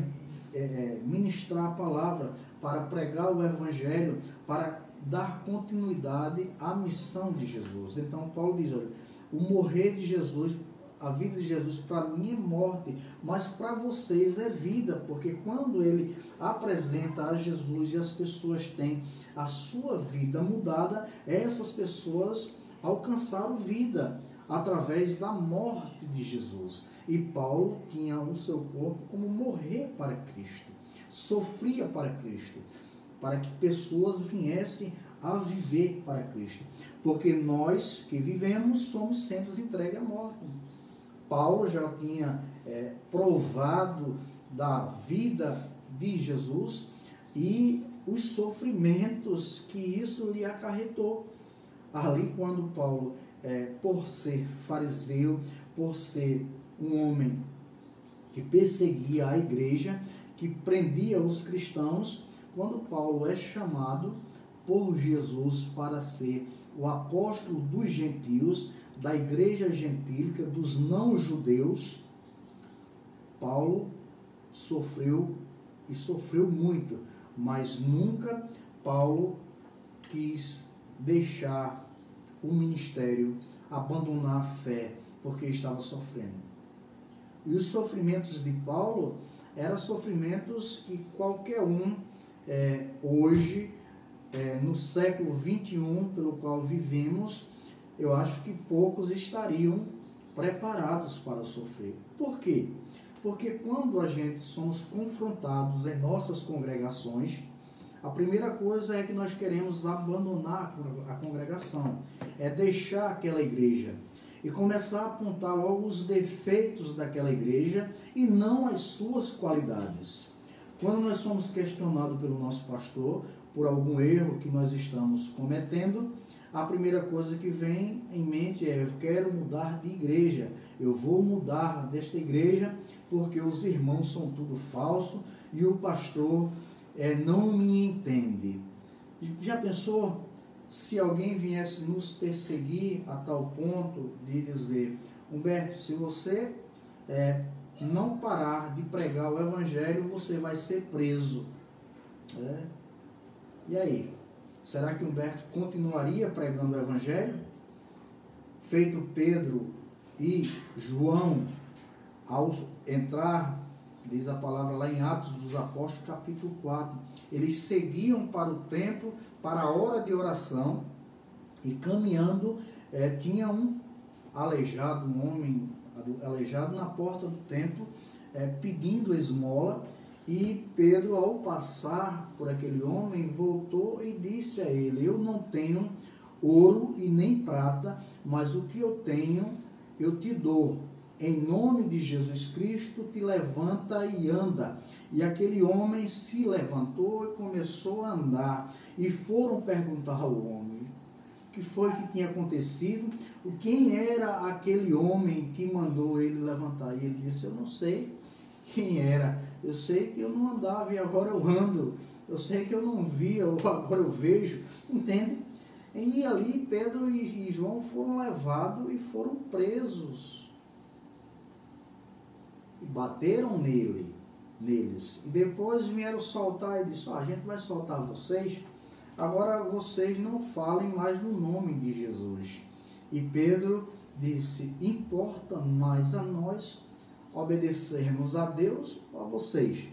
ministrar a palavra, para pregar o evangelho, para dar continuidade à missão de Jesus. Então Paulo diz: olha, o morrer de Jesus, a vida de Jesus para mim é morte, mas para vocês é vida, porque quando ele apresenta a Jesus e as pessoas têm a sua vida mudada, essas pessoas alcançaram vida através da morte de Jesus. E Paulo tinha o seu corpo como morrer para Cristo, sofria para Cristo, para que pessoas viessem a viver para Cristo. Porque nós que vivemos somos sempre entregues à morte. Paulo já tinha provado da vida de Jesus e os sofrimentos que isso lhe acarretou. Ali quando Paulo, por ser fariseu, por ser um homem que perseguia a igreja, que prendia os cristãos, quando Paulo é chamado por Jesus para ser o apóstolo dos gentios, da igreja gentílica, dos não-judeus, Paulo sofreu e sofreu muito, mas nunca Paulo quis deixar o ministério, abandonar a fé, porque estava sofrendo. E os sofrimentos de Paulo eram sofrimentos que qualquer um hoje, no século 21, pelo qual vivemos, eu acho que poucos estariam preparados para sofrer. Por quê? Porque quando a gente somos confrontados em nossas congregações, a primeira coisa é que nós queremos abandonar a congregação, é deixar aquela igreja e começar a apontar logo os defeitos daquela igreja e não as suas qualidades. Quando nós somos questionados pelo nosso pastor por algum erro que nós estamos cometendo, a primeira coisa que vem em mente é: eu quero mudar de igreja, eu vou mudar desta igreja porque os irmãos são tudo falso e o pastor não me entende. Já pensou se alguém viesse nos perseguir a tal ponto de dizer: Humberto, se você não parar de pregar o evangelho, você vai ser preso. E aí? Será que Humberto continuaria pregando o evangelho? Feito Pedro e João, ao entrar, diz a palavra lá em Atos dos Apóstolos, capítulo 4, eles seguiam para o templo, para a hora de oração, e caminhando, tinha um aleijado, um homem aleijado na porta do templo, pedindo esmola, e Pedro, ao passar por aquele homem, voltou e disse a ele: eu não tenho ouro e nem prata, mas o que eu tenho eu te dou. Em nome de Jesus Cristo, te levanta e anda. E aquele homem se levantou e começou a andar. E foram perguntar ao homem o que foi que tinha acontecido, quem era aquele homem que mandou ele levantar. E ele disse, eu não sei quem era, eu sei que eu não andava e agora eu ando, eu sei que eu não via, agora eu vejo, entende? E ali Pedro e João foram levados e foram presos. E bateram neles. E depois vieram soltar e disse, a gente vai soltar vocês, agora vocês não falem mais no nome de Jesus. E Pedro disse, importa mais a nós obedecermos a Deus ou a vocês?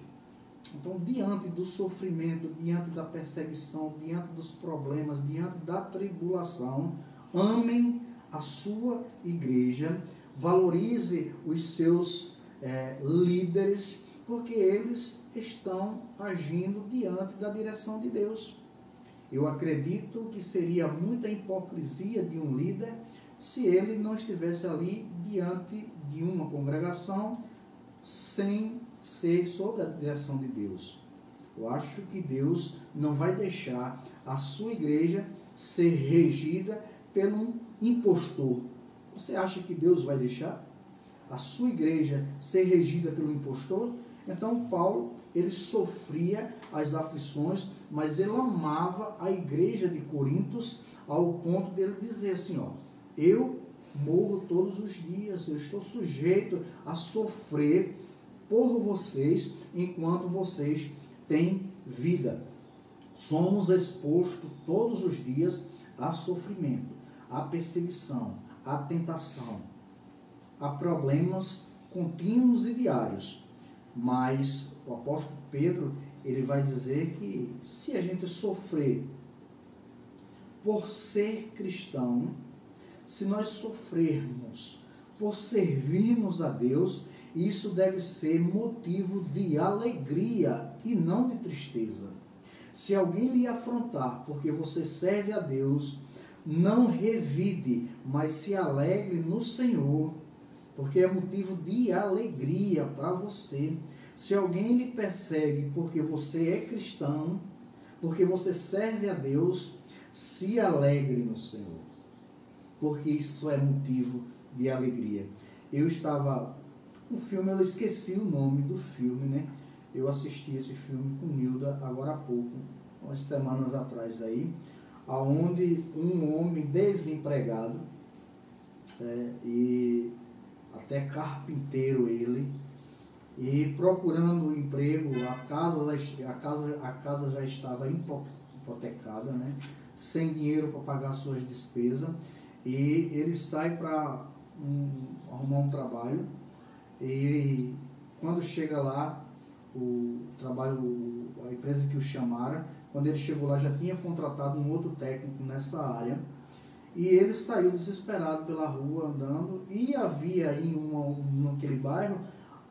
Então, diante do sofrimento, diante da perseguição, diante dos problemas, diante da tribulação, amem a sua igreja, valorize os seus líderes, porque eles estão agindo diante da direção de Deus. Eu acredito que seria muita hipocrisia de um líder se ele não estivesse ali diante de uma congregação sem ser sob a direção de Deus. Eu acho que Deus não vai deixar a sua igreja ser regida por um impostor. Você acha que Deus vai deixar a sua igreja ser regida pelo impostor? Então Paulo, ele sofria as aflições, mas ele amava a igreja de Corintos ao ponto dele dizer assim, eu morro todos os dias, eu estou sujeito a sofrer por vocês enquanto vocês têm vida. Somos expostos todos os dias a sofrimento, a perseguição, a tentação, a problemas contínuos e diários. Mas o apóstolo Pedro, ele vai dizer que se a gente sofrer por ser cristão, se nós sofrermos por servirmos a Deus, isso deve ser motivo de alegria e não de tristeza. Se alguém lhe afrontar porque você serve a Deus, não revide, mas se alegre no Senhor, porque é motivo de alegria para você. Se alguém lhe persegue porque você é cristão, porque você serve a Deus, se alegre no Senhor, porque isso é motivo de alegria. Eu estava... O filme, eu esqueci o nome do filme, né? Eu assisti esse filme com Nilda agora há pouco, umas semanas atrás aí, aonde um homem desempregado, e até carpinteiro ele, e procurando um emprego, a casa já estava hipotecada, né? Sem dinheiro para pagar suas despesas, e ele sai para arrumar um trabalho. E quando chega lá, a empresa que o chamaram, quando ele chegou lá já tinha contratado um outro técnico nessa área, e ele saiu desesperado pela rua andando, e havia aí naquele bairro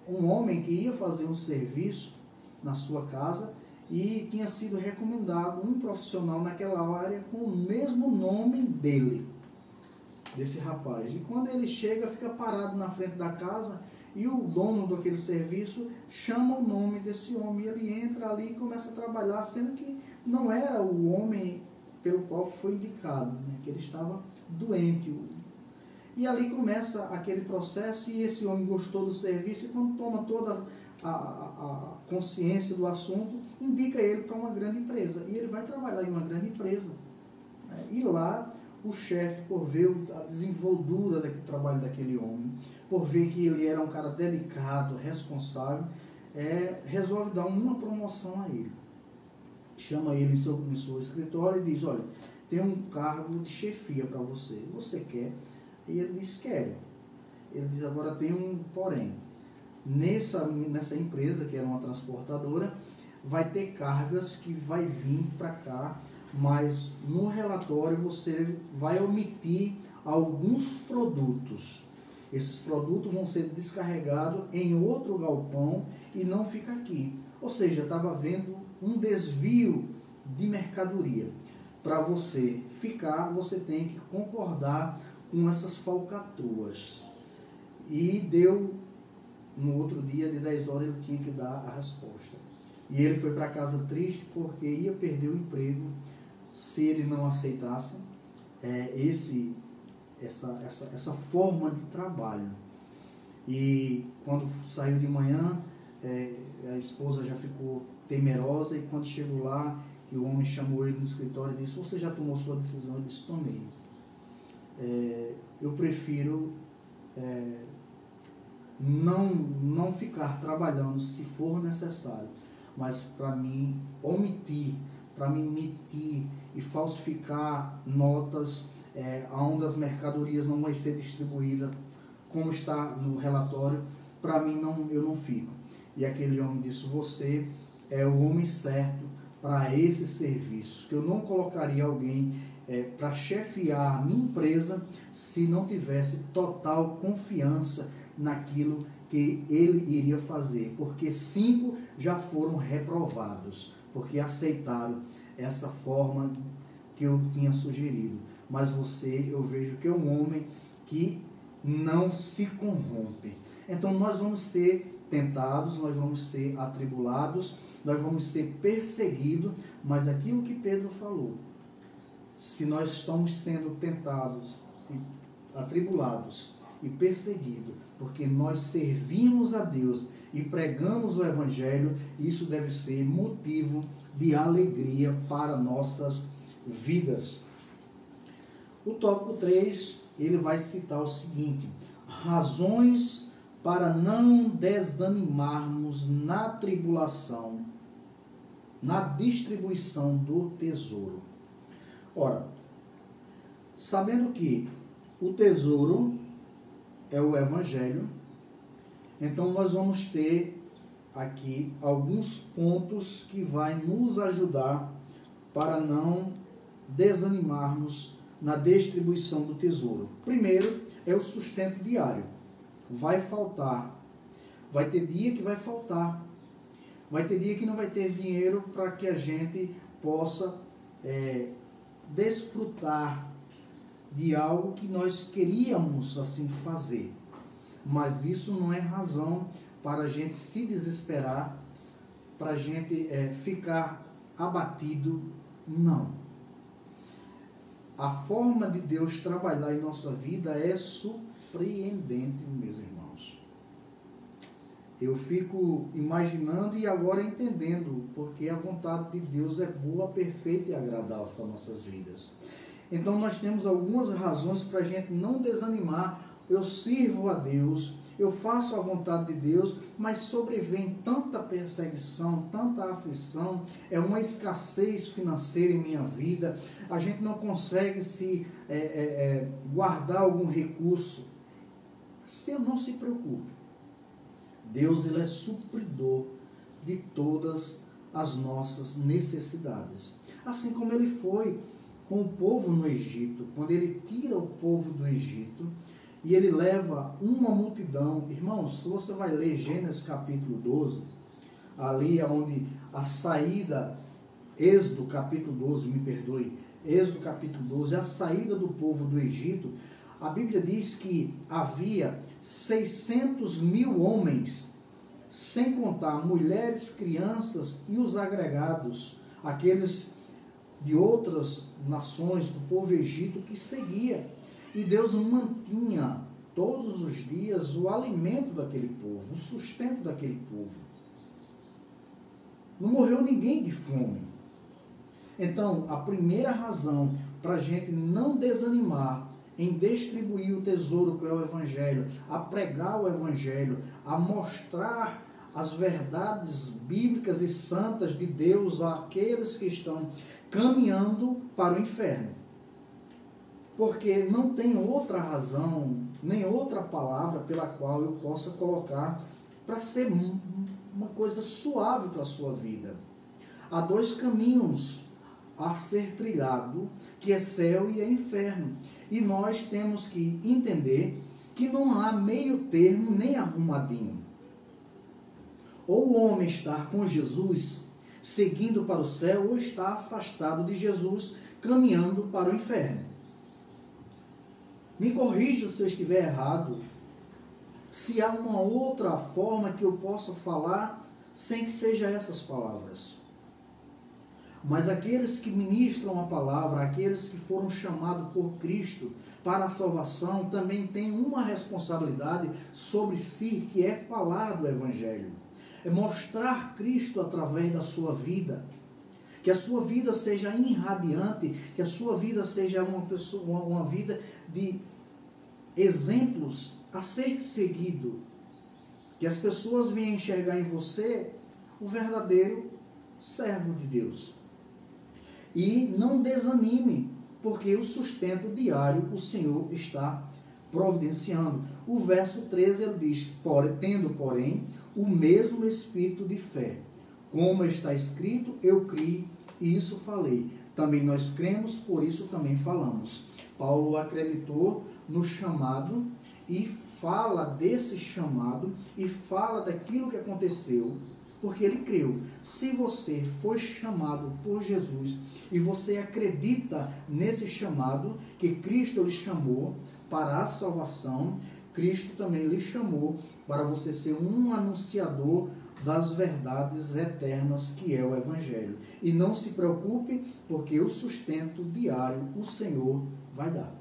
um homem que ia fazer um serviço na sua casa e tinha sido recomendado um profissional naquela área com o mesmo nome dele, desse rapaz. E quando ele chega, fica parado na frente da casa, e o dono daquele serviço chama o nome desse homem, e ele entra ali e começa a trabalhar, sendo que não era o homem pelo qual foi indicado, né? Que ele estava doente. E ali começa aquele processo, e esse homem gostou do serviço, e quando toma toda a consciência do assunto, indica ele para uma grande empresa, e ele vai trabalhar em uma grande empresa. E lá o chefe, por ver a desenvoltura do trabalho daquele homem, por ver que ele era um cara dedicado, responsável, resolve dar uma promoção a ele. Chama ele em seu escritório e diz, olha, tem um cargo de chefia para você, você quer? E ele diz, quero. Ele diz, agora tem um porém. Nessa empresa, que era uma transportadora, vai ter cargas que vai vir para cá, mas no relatório você vai omitir alguns produtos. Esses produtos vão ser descarregados em outro galpão e não fica aqui. Ou seja, estava havendo um desvio de mercadoria. para você ficar, você tem que concordar com essas falcatruas. E deu, no outro dia, de 10 horas, ele tinha que dar a resposta. E ele foi para casa triste porque ia perder o emprego se ele não aceitasse essa forma de trabalho. E quando saiu de manhã, a esposa já ficou temerosa, e quando chegou lá, e o homem chamou ele no escritório e disse: você já tomou sua decisão? Ele disse: tomei. Eu prefiro não ficar trabalhando se for necessário, mas para mim omitir, para me mentir e falsificar notas onde as mercadorias não vão ser distribuídas como está no relatório, para mim eu não fico. E aquele homem disse: você é o homem certo para esse serviço, que eu não colocaria alguém para chefiar a minha empresa se não tivesse total confiança naquilo que ele iria fazer, porque 5 já foram reprovados, porque aceitaram essa forma que eu tinha sugerido. Mas você, eu vejo que é um homem que não se corrompe. Então nós vamos ser tentados, nós vamos ser atribulados, nós vamos ser perseguidos, mas aquilo que Pedro falou, se nós estamos sendo tentados, atribulados e perseguidos, porque nós servimos a Deus e pregamos o Evangelho, isso deve ser motivo de alegria para nossas vidas. O tópico 3, ele vai citar o seguinte: razões para não desanimarmos na tribulação, na distribuição do tesouro. Ora, sabendo que o tesouro é o Evangelho, então nós vamos ter aqui alguns pontos que vai nos ajudar para não desanimarmos na distribuição do tesouro. Primeiro é o sustento diário. Vai faltar. Vai ter dia que vai faltar. Vai ter dia que não vai ter dinheiro para que a gente possa desfrutar de algo que nós queríamos assim fazer. Mas isso não é razão para a gente se desesperar, para a gente ficar abatido. Não. A forma de Deus trabalhar em nossa vida é surpreendente, meus irmãos. Eu fico imaginando e agora entendendo, porque a vontade de Deus é boa, perfeita e agradável para nossas vidas. Então nós temos algumas razões para a gente não desanimar. Eu sirvo a Deus, eu faço a vontade de Deus, mas sobrevém tanta perseguição, tanta aflição, uma escassez financeira em minha vida, a gente não consegue guardar algum recurso. Não se preocupe. Deus, ele é supridor de todas as nossas necessidades. Assim como ele foi com o povo no Egito, quando ele tira o povo do Egito, e ele leva uma multidão. Irmãos, se você vai ler Gênesis capítulo 12, ali onde a saída, Êxodo capítulo 12, me perdoe, Êxodo capítulo 12, a saída do povo do Egito, a Bíblia diz que havia 600.000 homens, sem contar mulheres, crianças e os agregados, aqueles de outras nações do povo egito que seguia. E Deus mantinha todos os dias o alimento daquele povo, o sustento daquele povo. Não morreu ninguém de fome. Então, a primeira razão para a gente não desanimar em distribuir o tesouro que é o Evangelho, a pregar o Evangelho, a mostrar as verdades bíblicas e santas de Deus àqueles que estão caminhando para o inferno. Porque não tem outra razão, nem outra palavra pela qual eu possa colocar para ser uma coisa suave para a sua vida. Há 2 caminhos a ser trilhado, que é céu e é inferno. E nós temos que entender que não há meio termo nem arrumadinho. Ou o homem estar com Jesus seguindo para o céu, ou está afastado de Jesus, caminhando para o inferno. Me corrija se eu estiver errado, se há uma outra forma que eu possa falar sem que seja essas palavras. Mas aqueles que ministram a palavra, aqueles que foram chamados por Cristo para a salvação, também têm uma responsabilidade sobre si, que é falar do Evangelho. É mostrar Cristo através da sua vida. Que a sua vida seja irradiante, que a sua vida seja uma vida de exemplos a ser seguido. Que as pessoas venham enxergar em você o verdadeiro servo de Deus. E não desanime, porque o sustento diário o Senhor está providenciando. O verso 13 ele diz, tendo, porém, o mesmo espírito de fé. Como está escrito, eu criei e isso falei. Também nós cremos, por isso também falamos. Paulo acreditou no chamado e fala desse chamado e fala daquilo que aconteceu, porque ele creu. Se você foi chamado por Jesus e você acredita nesse chamado, que Cristo lhe chamou para a salvação, Cristo também lhe chamou para você ser um anunciador das verdades eternas que é o Evangelho. E não se preocupe, porque o sustento diário o Senhor vai dar,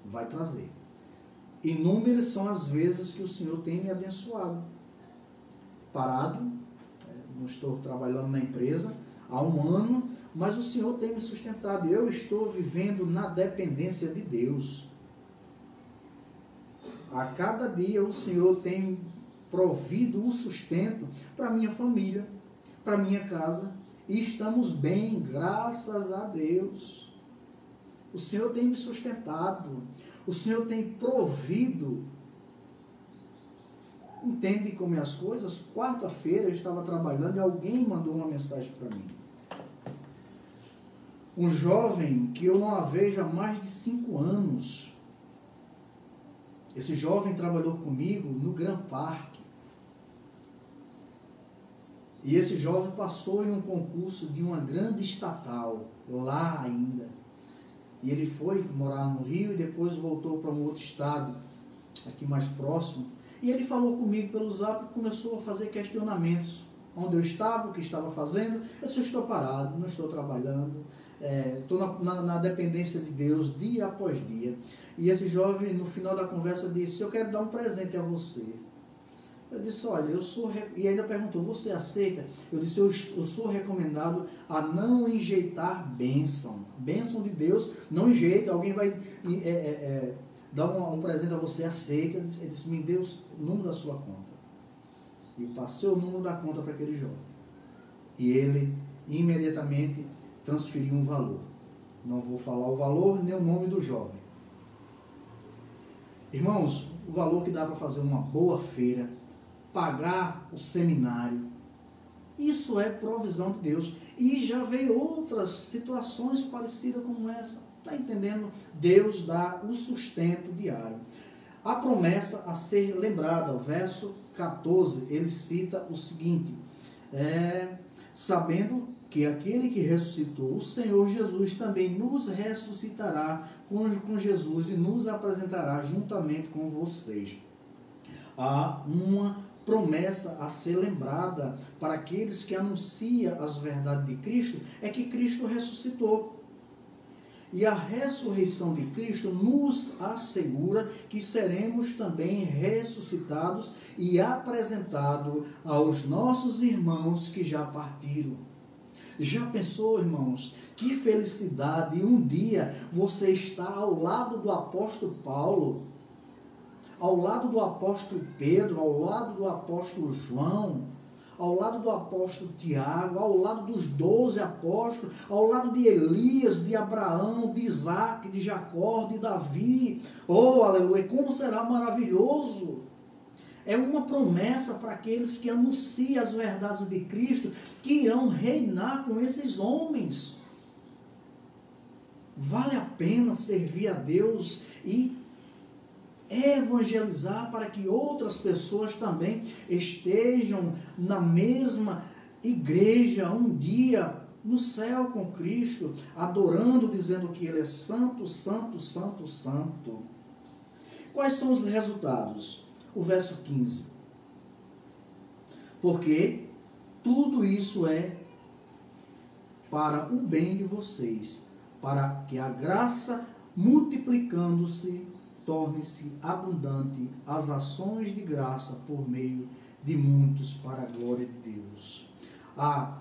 vai trazer. Inúmeras são as vezes que o Senhor tem me abençoado. Parado, não estou trabalhando na empresa há um ano, mas o Senhor tem me sustentado. Eu estou vivendo na dependência de Deus. A cada dia o Senhor tem provido o sustento para minha família, para minha casa, e estamos bem, graças a Deus. O Senhor tem me sustentado, o Senhor tem provido. Entende como é as coisas? Quarta-feira eu estava trabalhando e alguém mandou uma mensagem para mim. Um jovem que eu não a vejo há mais de 5 anos. Esse jovem trabalhou comigo no Gran Parque. E esse jovem passou em um concurso de uma grande estatal, lá ainda. E ele foi morar no Rio e depois voltou para um outro estado, aqui mais próximo. E ele falou comigo pelo Zap e começou a fazer questionamentos. Onde eu estava, o que estava fazendo. Eu disse, eu estou parado, não estou trabalhando. Estou na dependência de Deus, dia após dia. E esse jovem, no final da conversa, disse, eu quero dar um presente a você. Eu disse, olha, eu sou... E ainda perguntou, você aceita? Eu disse, eu sou recomendado a não enjeitar bênção. Bênção de Deus, não enjeita. Alguém vai dar um presente a você, aceita. Ele disse, me dê o número da sua conta. E eu passei o número da conta para aquele jovem. E ele imediatamente transferiu um valor. Não vou falar o valor nem o nome do jovem. Irmãos, o valor que dá para fazer uma boa feira, pagar o seminário, isso é provisão de Deus. E já veio outras situações parecidas como essa. Está entendendo? Deus dá o sustento diário. A promessa a ser lembrada, o verso 14, ele cita o seguinte, sabendo que aquele que ressuscitou, o Senhor Jesus, também nos ressuscitará com Jesus e nos apresentará juntamente com vocês. Há uma promessa a ser lembrada para aqueles que anunciam as verdades de Cristo, é que Cristo ressuscitou. E a ressurreição de Cristo nos assegura que seremos também ressuscitados e apresentados aos nossos irmãos que já partiram. Já pensou, irmãos, que felicidade um dia você está ao lado do apóstolo Paulo, ao lado do apóstolo Pedro, ao lado do apóstolo João, ao lado do apóstolo Tiago, ao lado dos 12 apóstolos, ao lado de Elias, de Abraão, de Isaac, de Jacó, de Davi. Oh, aleluia, como será maravilhoso! É uma promessa para aqueles que anunciam as verdades de Cristo, que irão reinar com esses homens. Vale a pena servir a Deus e evangelizar para que outras pessoas também estejam na mesma igreja um dia no céu com Cristo, adorando, dizendo que Ele é santo, santo, santo, santo. Quais são os resultados? O verso 15. Porque tudo isso é para o bem de vocês, para que a graça, multiplicando-se, torne-se abundante as ações de graça por meio de muitos para a glória de Deus. A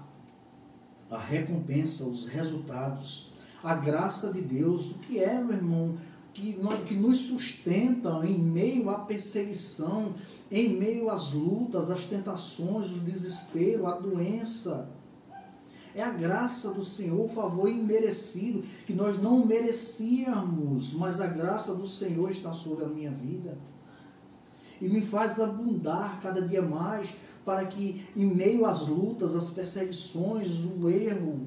recompensa, os resultados, a graça de Deus, o que é, meu irmão, que nos sustenta em meio à perseguição, em meio às lutas, às tentações, o desespero, a doença. É a graça do Senhor, o favor imerecido, que nós não merecíamos, mas a graça do Senhor está sobre a minha vida. E me faz abundar cada dia mais, para que em meio às lutas, às perseguições, o erro,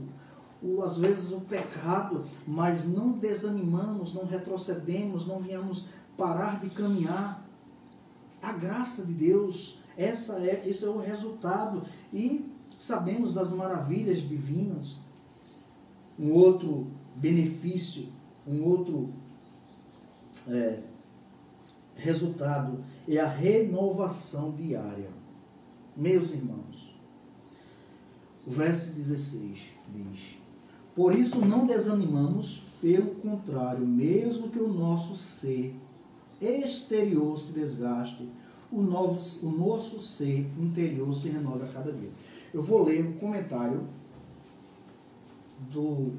às vezes o pecado, mas não desanimamos, não retrocedemos, não viemos parar de caminhar. A graça de Deus, esse é o resultado. E sabemos das maravilhas divinas. Um outro benefício, um outro resultado é a renovação diária. Meus irmãos, o verso 16 diz: por isso não desanimamos, pelo contrário, mesmo que o nosso ser exterior se desgaste, o nosso ser interior se renova a cada dia. Eu vou ler um comentário do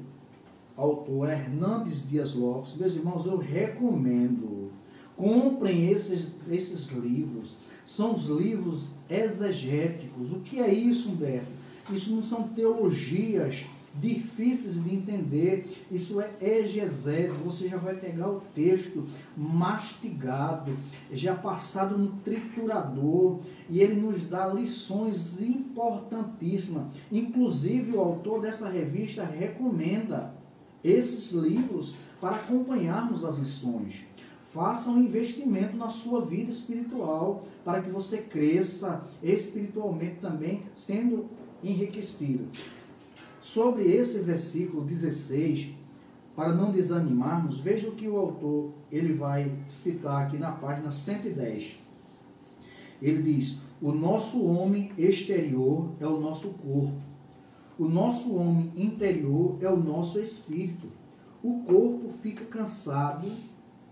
autor Hernandes Dias Lopes. Meus irmãos, eu recomendo, comprem esses livros. São os livros exegéticos. O que é isso, Humberto? Isso não são teologias difíceis de entender, isso é exegese. Você já vai pegar o texto mastigado, já passado no triturador, e ele nos dá lições importantíssimas. Inclusive, o autor dessa revista recomenda esses livros para acompanharmos as lições. Faça um investimento na sua vida espiritual, para que você cresça espiritualmente também, sendo enriquecido. Sobre esse versículo 16, para não desanimarmos, veja o que o autor ele vai citar aqui na página 110. Ele diz: o nosso homem exterior é o nosso corpo. O nosso homem interior é o nosso espírito. O corpo fica cansado,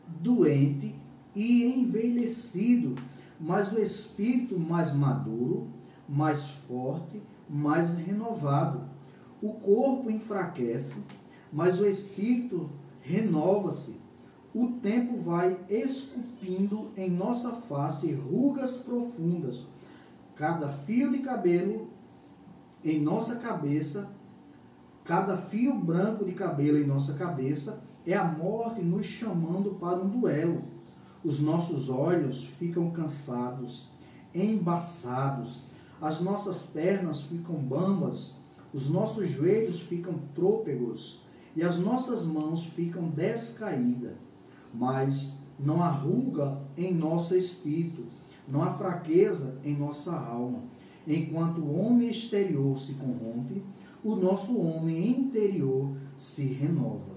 doente e envelhecido, mas o espírito mais maduro, mais forte, mais renovado. O corpo enfraquece, mas o espírito renova-se. O tempo vai esculpindo em nossa face rugas profundas. Cada fio de cabelo em nossa cabeça, cada fio branco de cabelo em nossa cabeça, é a morte nos chamando para um duelo. Os nossos olhos ficam cansados, embaçados, as nossas pernas ficam bambas, os nossos joelhos ficam trôpegos e as nossas mãos ficam descaídas. Mas não há ruga em nosso espírito, não há fraqueza em nossa alma. Enquanto o homem exterior se corrompe, o nosso homem interior se renova.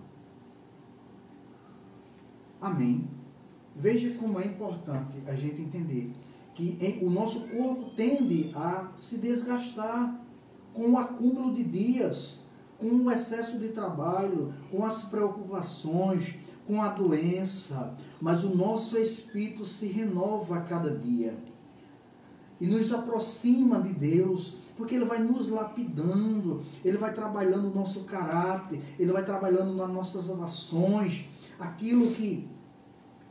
Amém? Veja como é importante a gente entender que o nosso corpo tende a se desgastar com o acúmulo de dias, com o excesso de trabalho, com as preocupações, com a doença, mas o nosso espírito se renova a cada dia e nos aproxima de Deus, porque Ele vai nos lapidando, Ele vai trabalhando o nosso caráter, Ele vai trabalhando nas nossas ações, aquilo que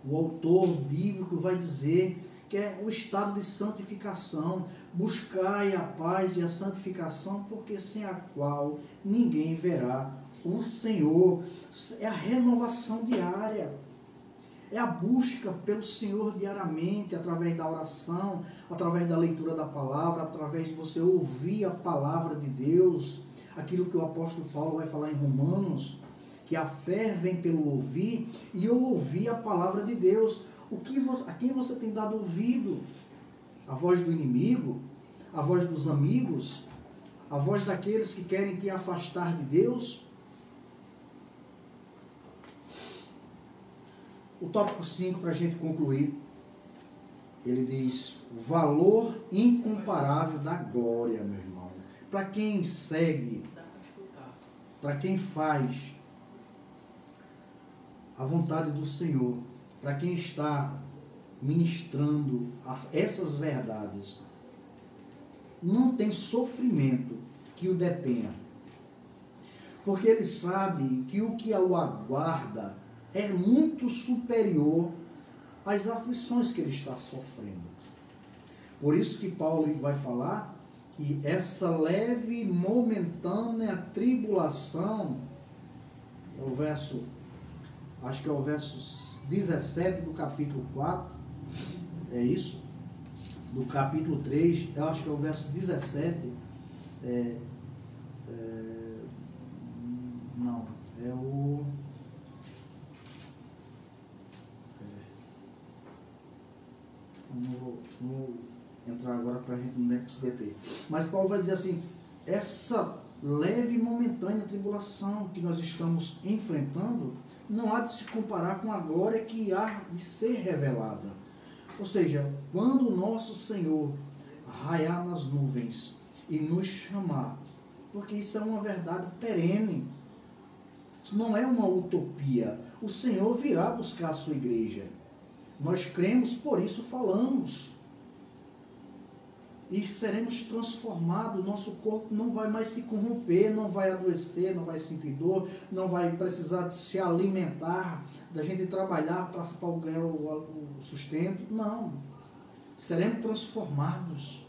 o autor bíblico vai dizer, que é o estado de santificação. Buscai a paz e a santificação, porque sem a qual ninguém verá o Senhor. É a renovação diária, é a busca pelo Senhor diariamente, através da oração, através da leitura da palavra, através de você ouvir a palavra de Deus, aquilo que o apóstolo Paulo vai falar em Romanos, que a fé vem pelo ouvir, e eu ouvi a palavra de Deus. A quem você tem dado ouvido? A voz do inimigo? A voz dos amigos? A voz daqueles que querem te afastar de Deus? O tópico 5, para a gente concluir, ele diz: o valor incomparável da glória, meu irmão. Para quem segue, para quem faz a vontade do Senhor, para quem está ministrando essas verdades, não tem sofrimento que o detenha. Porque ele sabe que o que o aguarda é muito superior às aflições que ele está sofrendo. Por isso que Paulo vai falar que essa leve e momentânea tribulação, o verso, acho que é o verso 17 do capítulo 4, é isso? Do capítulo 3, eu acho que é o verso 17, não, é o... Não vou entrar agora para a gente não se deter. Mas Paulo vai dizer assim, essa leve e momentânea tribulação que nós estamos enfrentando não há de se comparar com a glória que há de ser revelada. Ou seja, quando o nosso Senhor raiar nas nuvens e nos chamar, porque isso é uma verdade perene, isso não é uma utopia, o Senhor virá buscar a sua igreja. Nós cremos, por isso falamos. E seremos transformados, nosso corpo não vai mais se corromper, não vai adoecer, não vai sentir dor, não vai precisar de se alimentar, da gente trabalhar para ganhar o sustento. Não. Seremos transformados.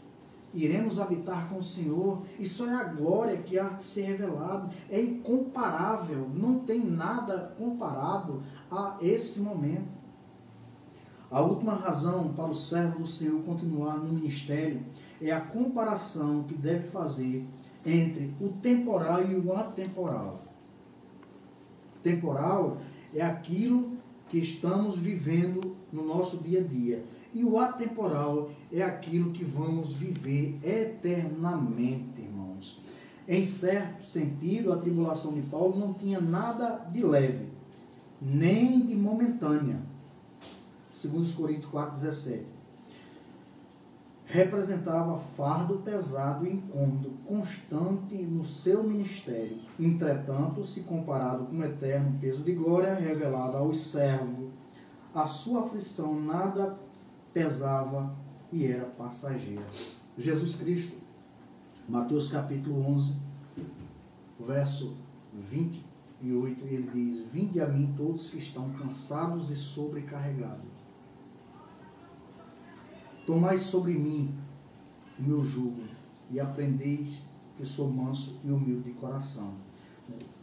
Iremos habitar com o Senhor. Isso é a glória que há de ser revelado. É incomparável. Não tem nada comparado a esse momento. A última razão para o servo do Senhor continuar no ministério é a comparação que deve fazer entre o temporal e o atemporal. Temporal é aquilo que estamos vivendo no nosso dia a dia. E o atemporal é aquilo que vamos viver eternamente, irmãos. Em certo sentido, a tribulação de Paulo não tinha nada de leve, nem de momentânea. Segundo os Coríntios 4,17. Representava fardo pesado e incômodo, constante no seu ministério. Entretanto, se comparado com o eterno peso de glória revelado aos servos, a sua aflição nada pesava e era passageira. Jesus Cristo, Mateus capítulo 11, verso 28, ele diz: vinde a mim todos que estão cansados e sobrecarregados. Tomai sobre mim o meu jugo e aprendeis que sou manso e humilde de coração.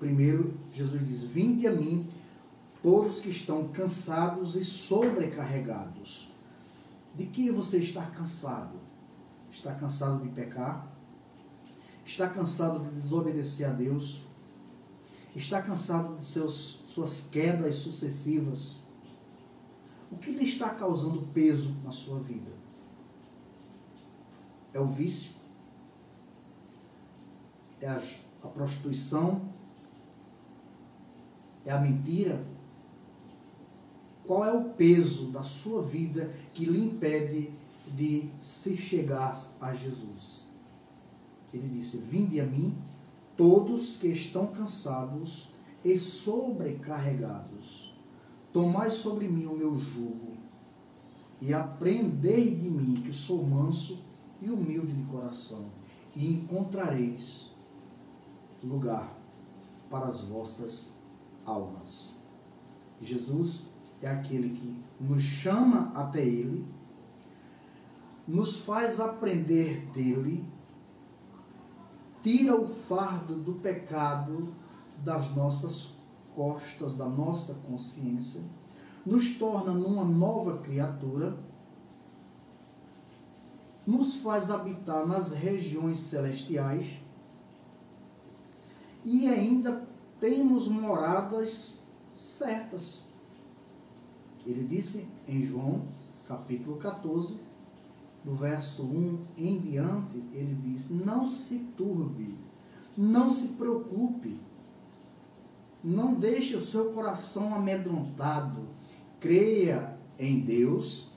Primeiro, Jesus diz: vinde a mim todos que estão cansados e sobrecarregados. De que você está cansado? Está cansado de pecar? Está cansado de desobedecer a Deus? Está cansado de suas quedas sucessivas? O que lhe está causando peso na sua vida? É o vício? É a prostituição? É a mentira? Qual é o peso da sua vida que lhe impede de se chegar a Jesus? Ele disse: vinde a mim todos que estão cansados e sobrecarregados. Tomai sobre mim o meu jugo e aprendei de mim, que sou manso e humilde de coração, e encontrareis lugar para as vossas almas. Jesus é aquele que nos chama até Ele, nos faz aprender dEle, tira o fardo do pecado das nossas costas, da nossa consciência, nos torna numa nova criatura, nos faz habitar nas regiões celestiais e ainda temos moradas certas. Ele disse em João, capítulo 14, do verso 1 em diante, ele diz: não se turbe, não se preocupe, não deixe o seu coração amedrontado, creia em Deus,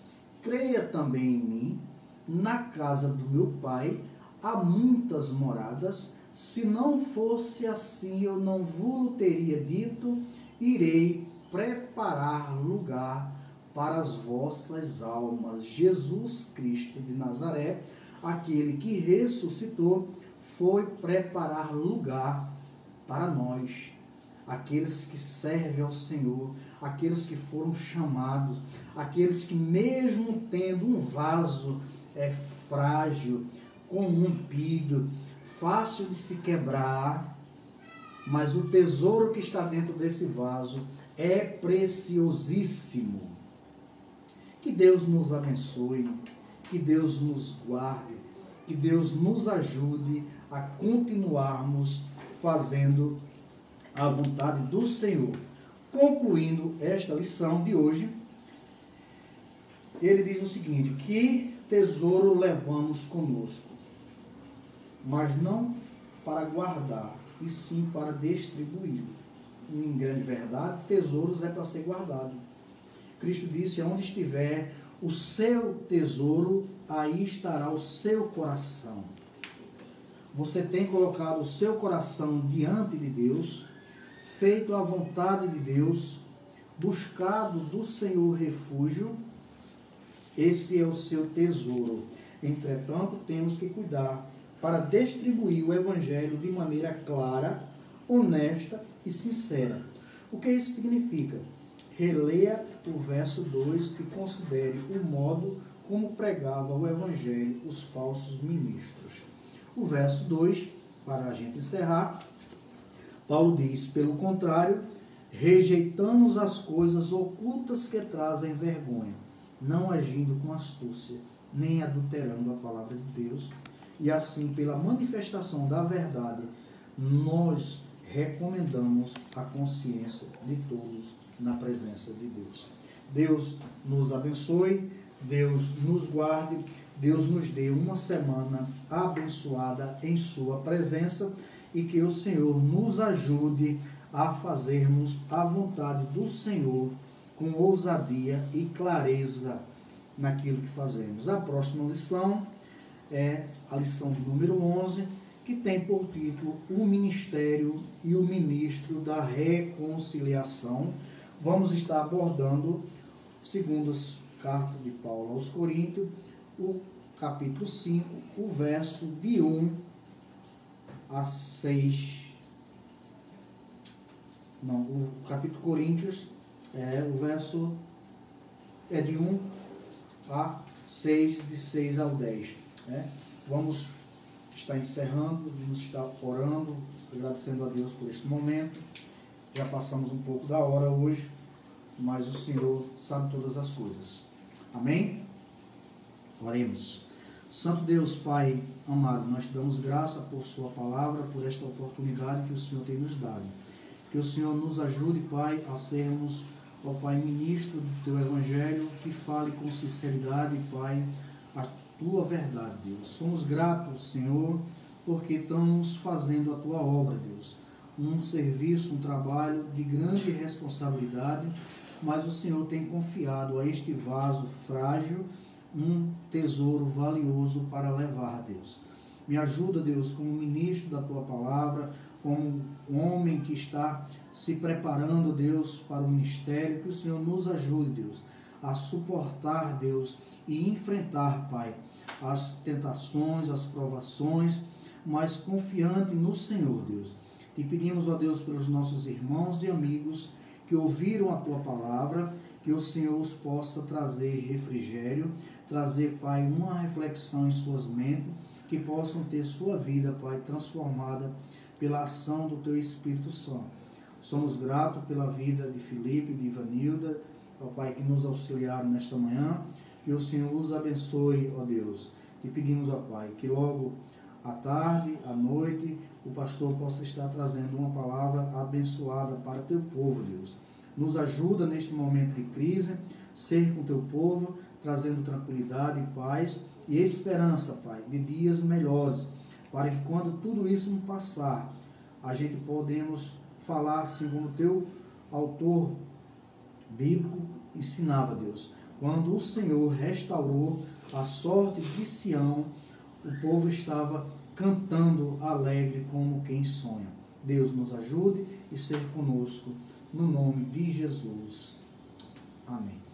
creia também em mim. Na casa do meu Pai há muitas moradas, se não fosse assim eu não vos teria dito, irei preparar lugar para as vossas almas. Jesus Cristo de Nazaré, aquele que ressuscitou, foi preparar lugar para nós, aqueles que servem ao Senhor, aqueles que foram chamados, aqueles que mesmo tendo um vaso frágil, corrompido, fácil de se quebrar, mas o tesouro que está dentro desse vaso é preciosíssimo. Que Deus nos abençoe, que Deus nos guarde, que Deus nos ajude a continuarmos fazendo a vontade do Senhor. Concluindo esta lição de hoje, ele diz o seguinte: que tesouro levamos conosco, mas não para guardar, e sim para distribuir. Em grande verdade, tesouros é para ser guardado. Cristo disse: onde estiver o seu tesouro, aí estará o seu coração. Você tem colocado o seu coração diante de Deus, feito a vontade de Deus, buscado do Senhor refúgio. Esse é o seu tesouro. Entretanto, temos que cuidar para distribuir o Evangelho de maneira clara, honesta e sincera. O que isso significa? Releia o verso 2 e considere o modo como pregava o Evangelho os falsos ministros. O verso 2, para a gente encerrar, Paulo diz: pelo contrário, rejeitamos as coisas ocultas que trazem vergonha, não agindo com astúcia, nem adulterando a palavra de Deus, e assim, pela manifestação da verdade, nós recomendamos a consciência de todos na presença de Deus. Deus nos abençoe, Deus nos guarde, Deus nos dê uma semana abençoada em sua presença, e que o Senhor nos ajude a fazermos a vontade do Senhor com ousadia e clareza naquilo que fazemos. A próxima lição é a lição de número 11, que tem por título o ministério e o ministro da reconciliação. Vamos estar abordando, segundo a carta de Paulo aos Coríntios, o capítulo 5, o verso de 1 a 6. Não, o capítulo Coríntios, o verso é de 1 a 6, de 6 ao 10. Vamos estar encerrando, vamos estar orando, agradecendo a Deus por este momento. Já passamos um pouco da hora hoje, mas o Senhor sabe todas as coisas. Amém? Oremos. Santo Deus, Pai amado, nós te damos graça por sua palavra, por esta oportunidade que o Senhor tem nos dado. Que o Senhor nos ajude, Pai, a sermos, ó Pai, ministro do teu Evangelho, que fale com sinceridade, Pai, a tua verdade, Deus. Somos gratos, Senhor, porque estamos fazendo a tua obra, Deus. Um serviço, um trabalho de grande responsabilidade, mas o Senhor tem confiado a este vaso frágil um tesouro valioso para levar, Deus. Me ajuda, Deus, como ministro da tua palavra, como homem que está se preparando, Deus, para o ministério, que o Senhor nos ajude, Deus, a suportar, Deus, e enfrentar, Pai, as tentações, as provações, mas confiante no Senhor, Deus. Te pedimos, ó Deus, pelos nossos irmãos e amigos que ouviram a tua palavra, que o Senhor os possa trazer refrigério, trazer, Pai, uma reflexão em suas mentes, que possam ter sua vida, Pai, transformada pela ação do teu Espírito Santo. Somos gratos pela vida de Felipe, de Ivanilda, ó Pai, que nos auxiliaram nesta manhã, que o Senhor os abençoe, ó Deus. Te pedimos, ó Pai, que logo à tarde, à noite, o pastor possa estar trazendo uma palavra abençoada para teu povo, Deus. Nos ajuda neste momento de crise, ser com teu povo, trazendo tranquilidade, paz e esperança, Pai, de dias melhores, para que quando tudo isso passar, a gente podemos falar segundo o teu autor bíblico ensinava, Deus. Quando o Senhor restaurou a sorte de Sião, o povo estava cantando alegre como quem sonha. Deus nos ajude e seja conosco, no nome de Jesus. Amém.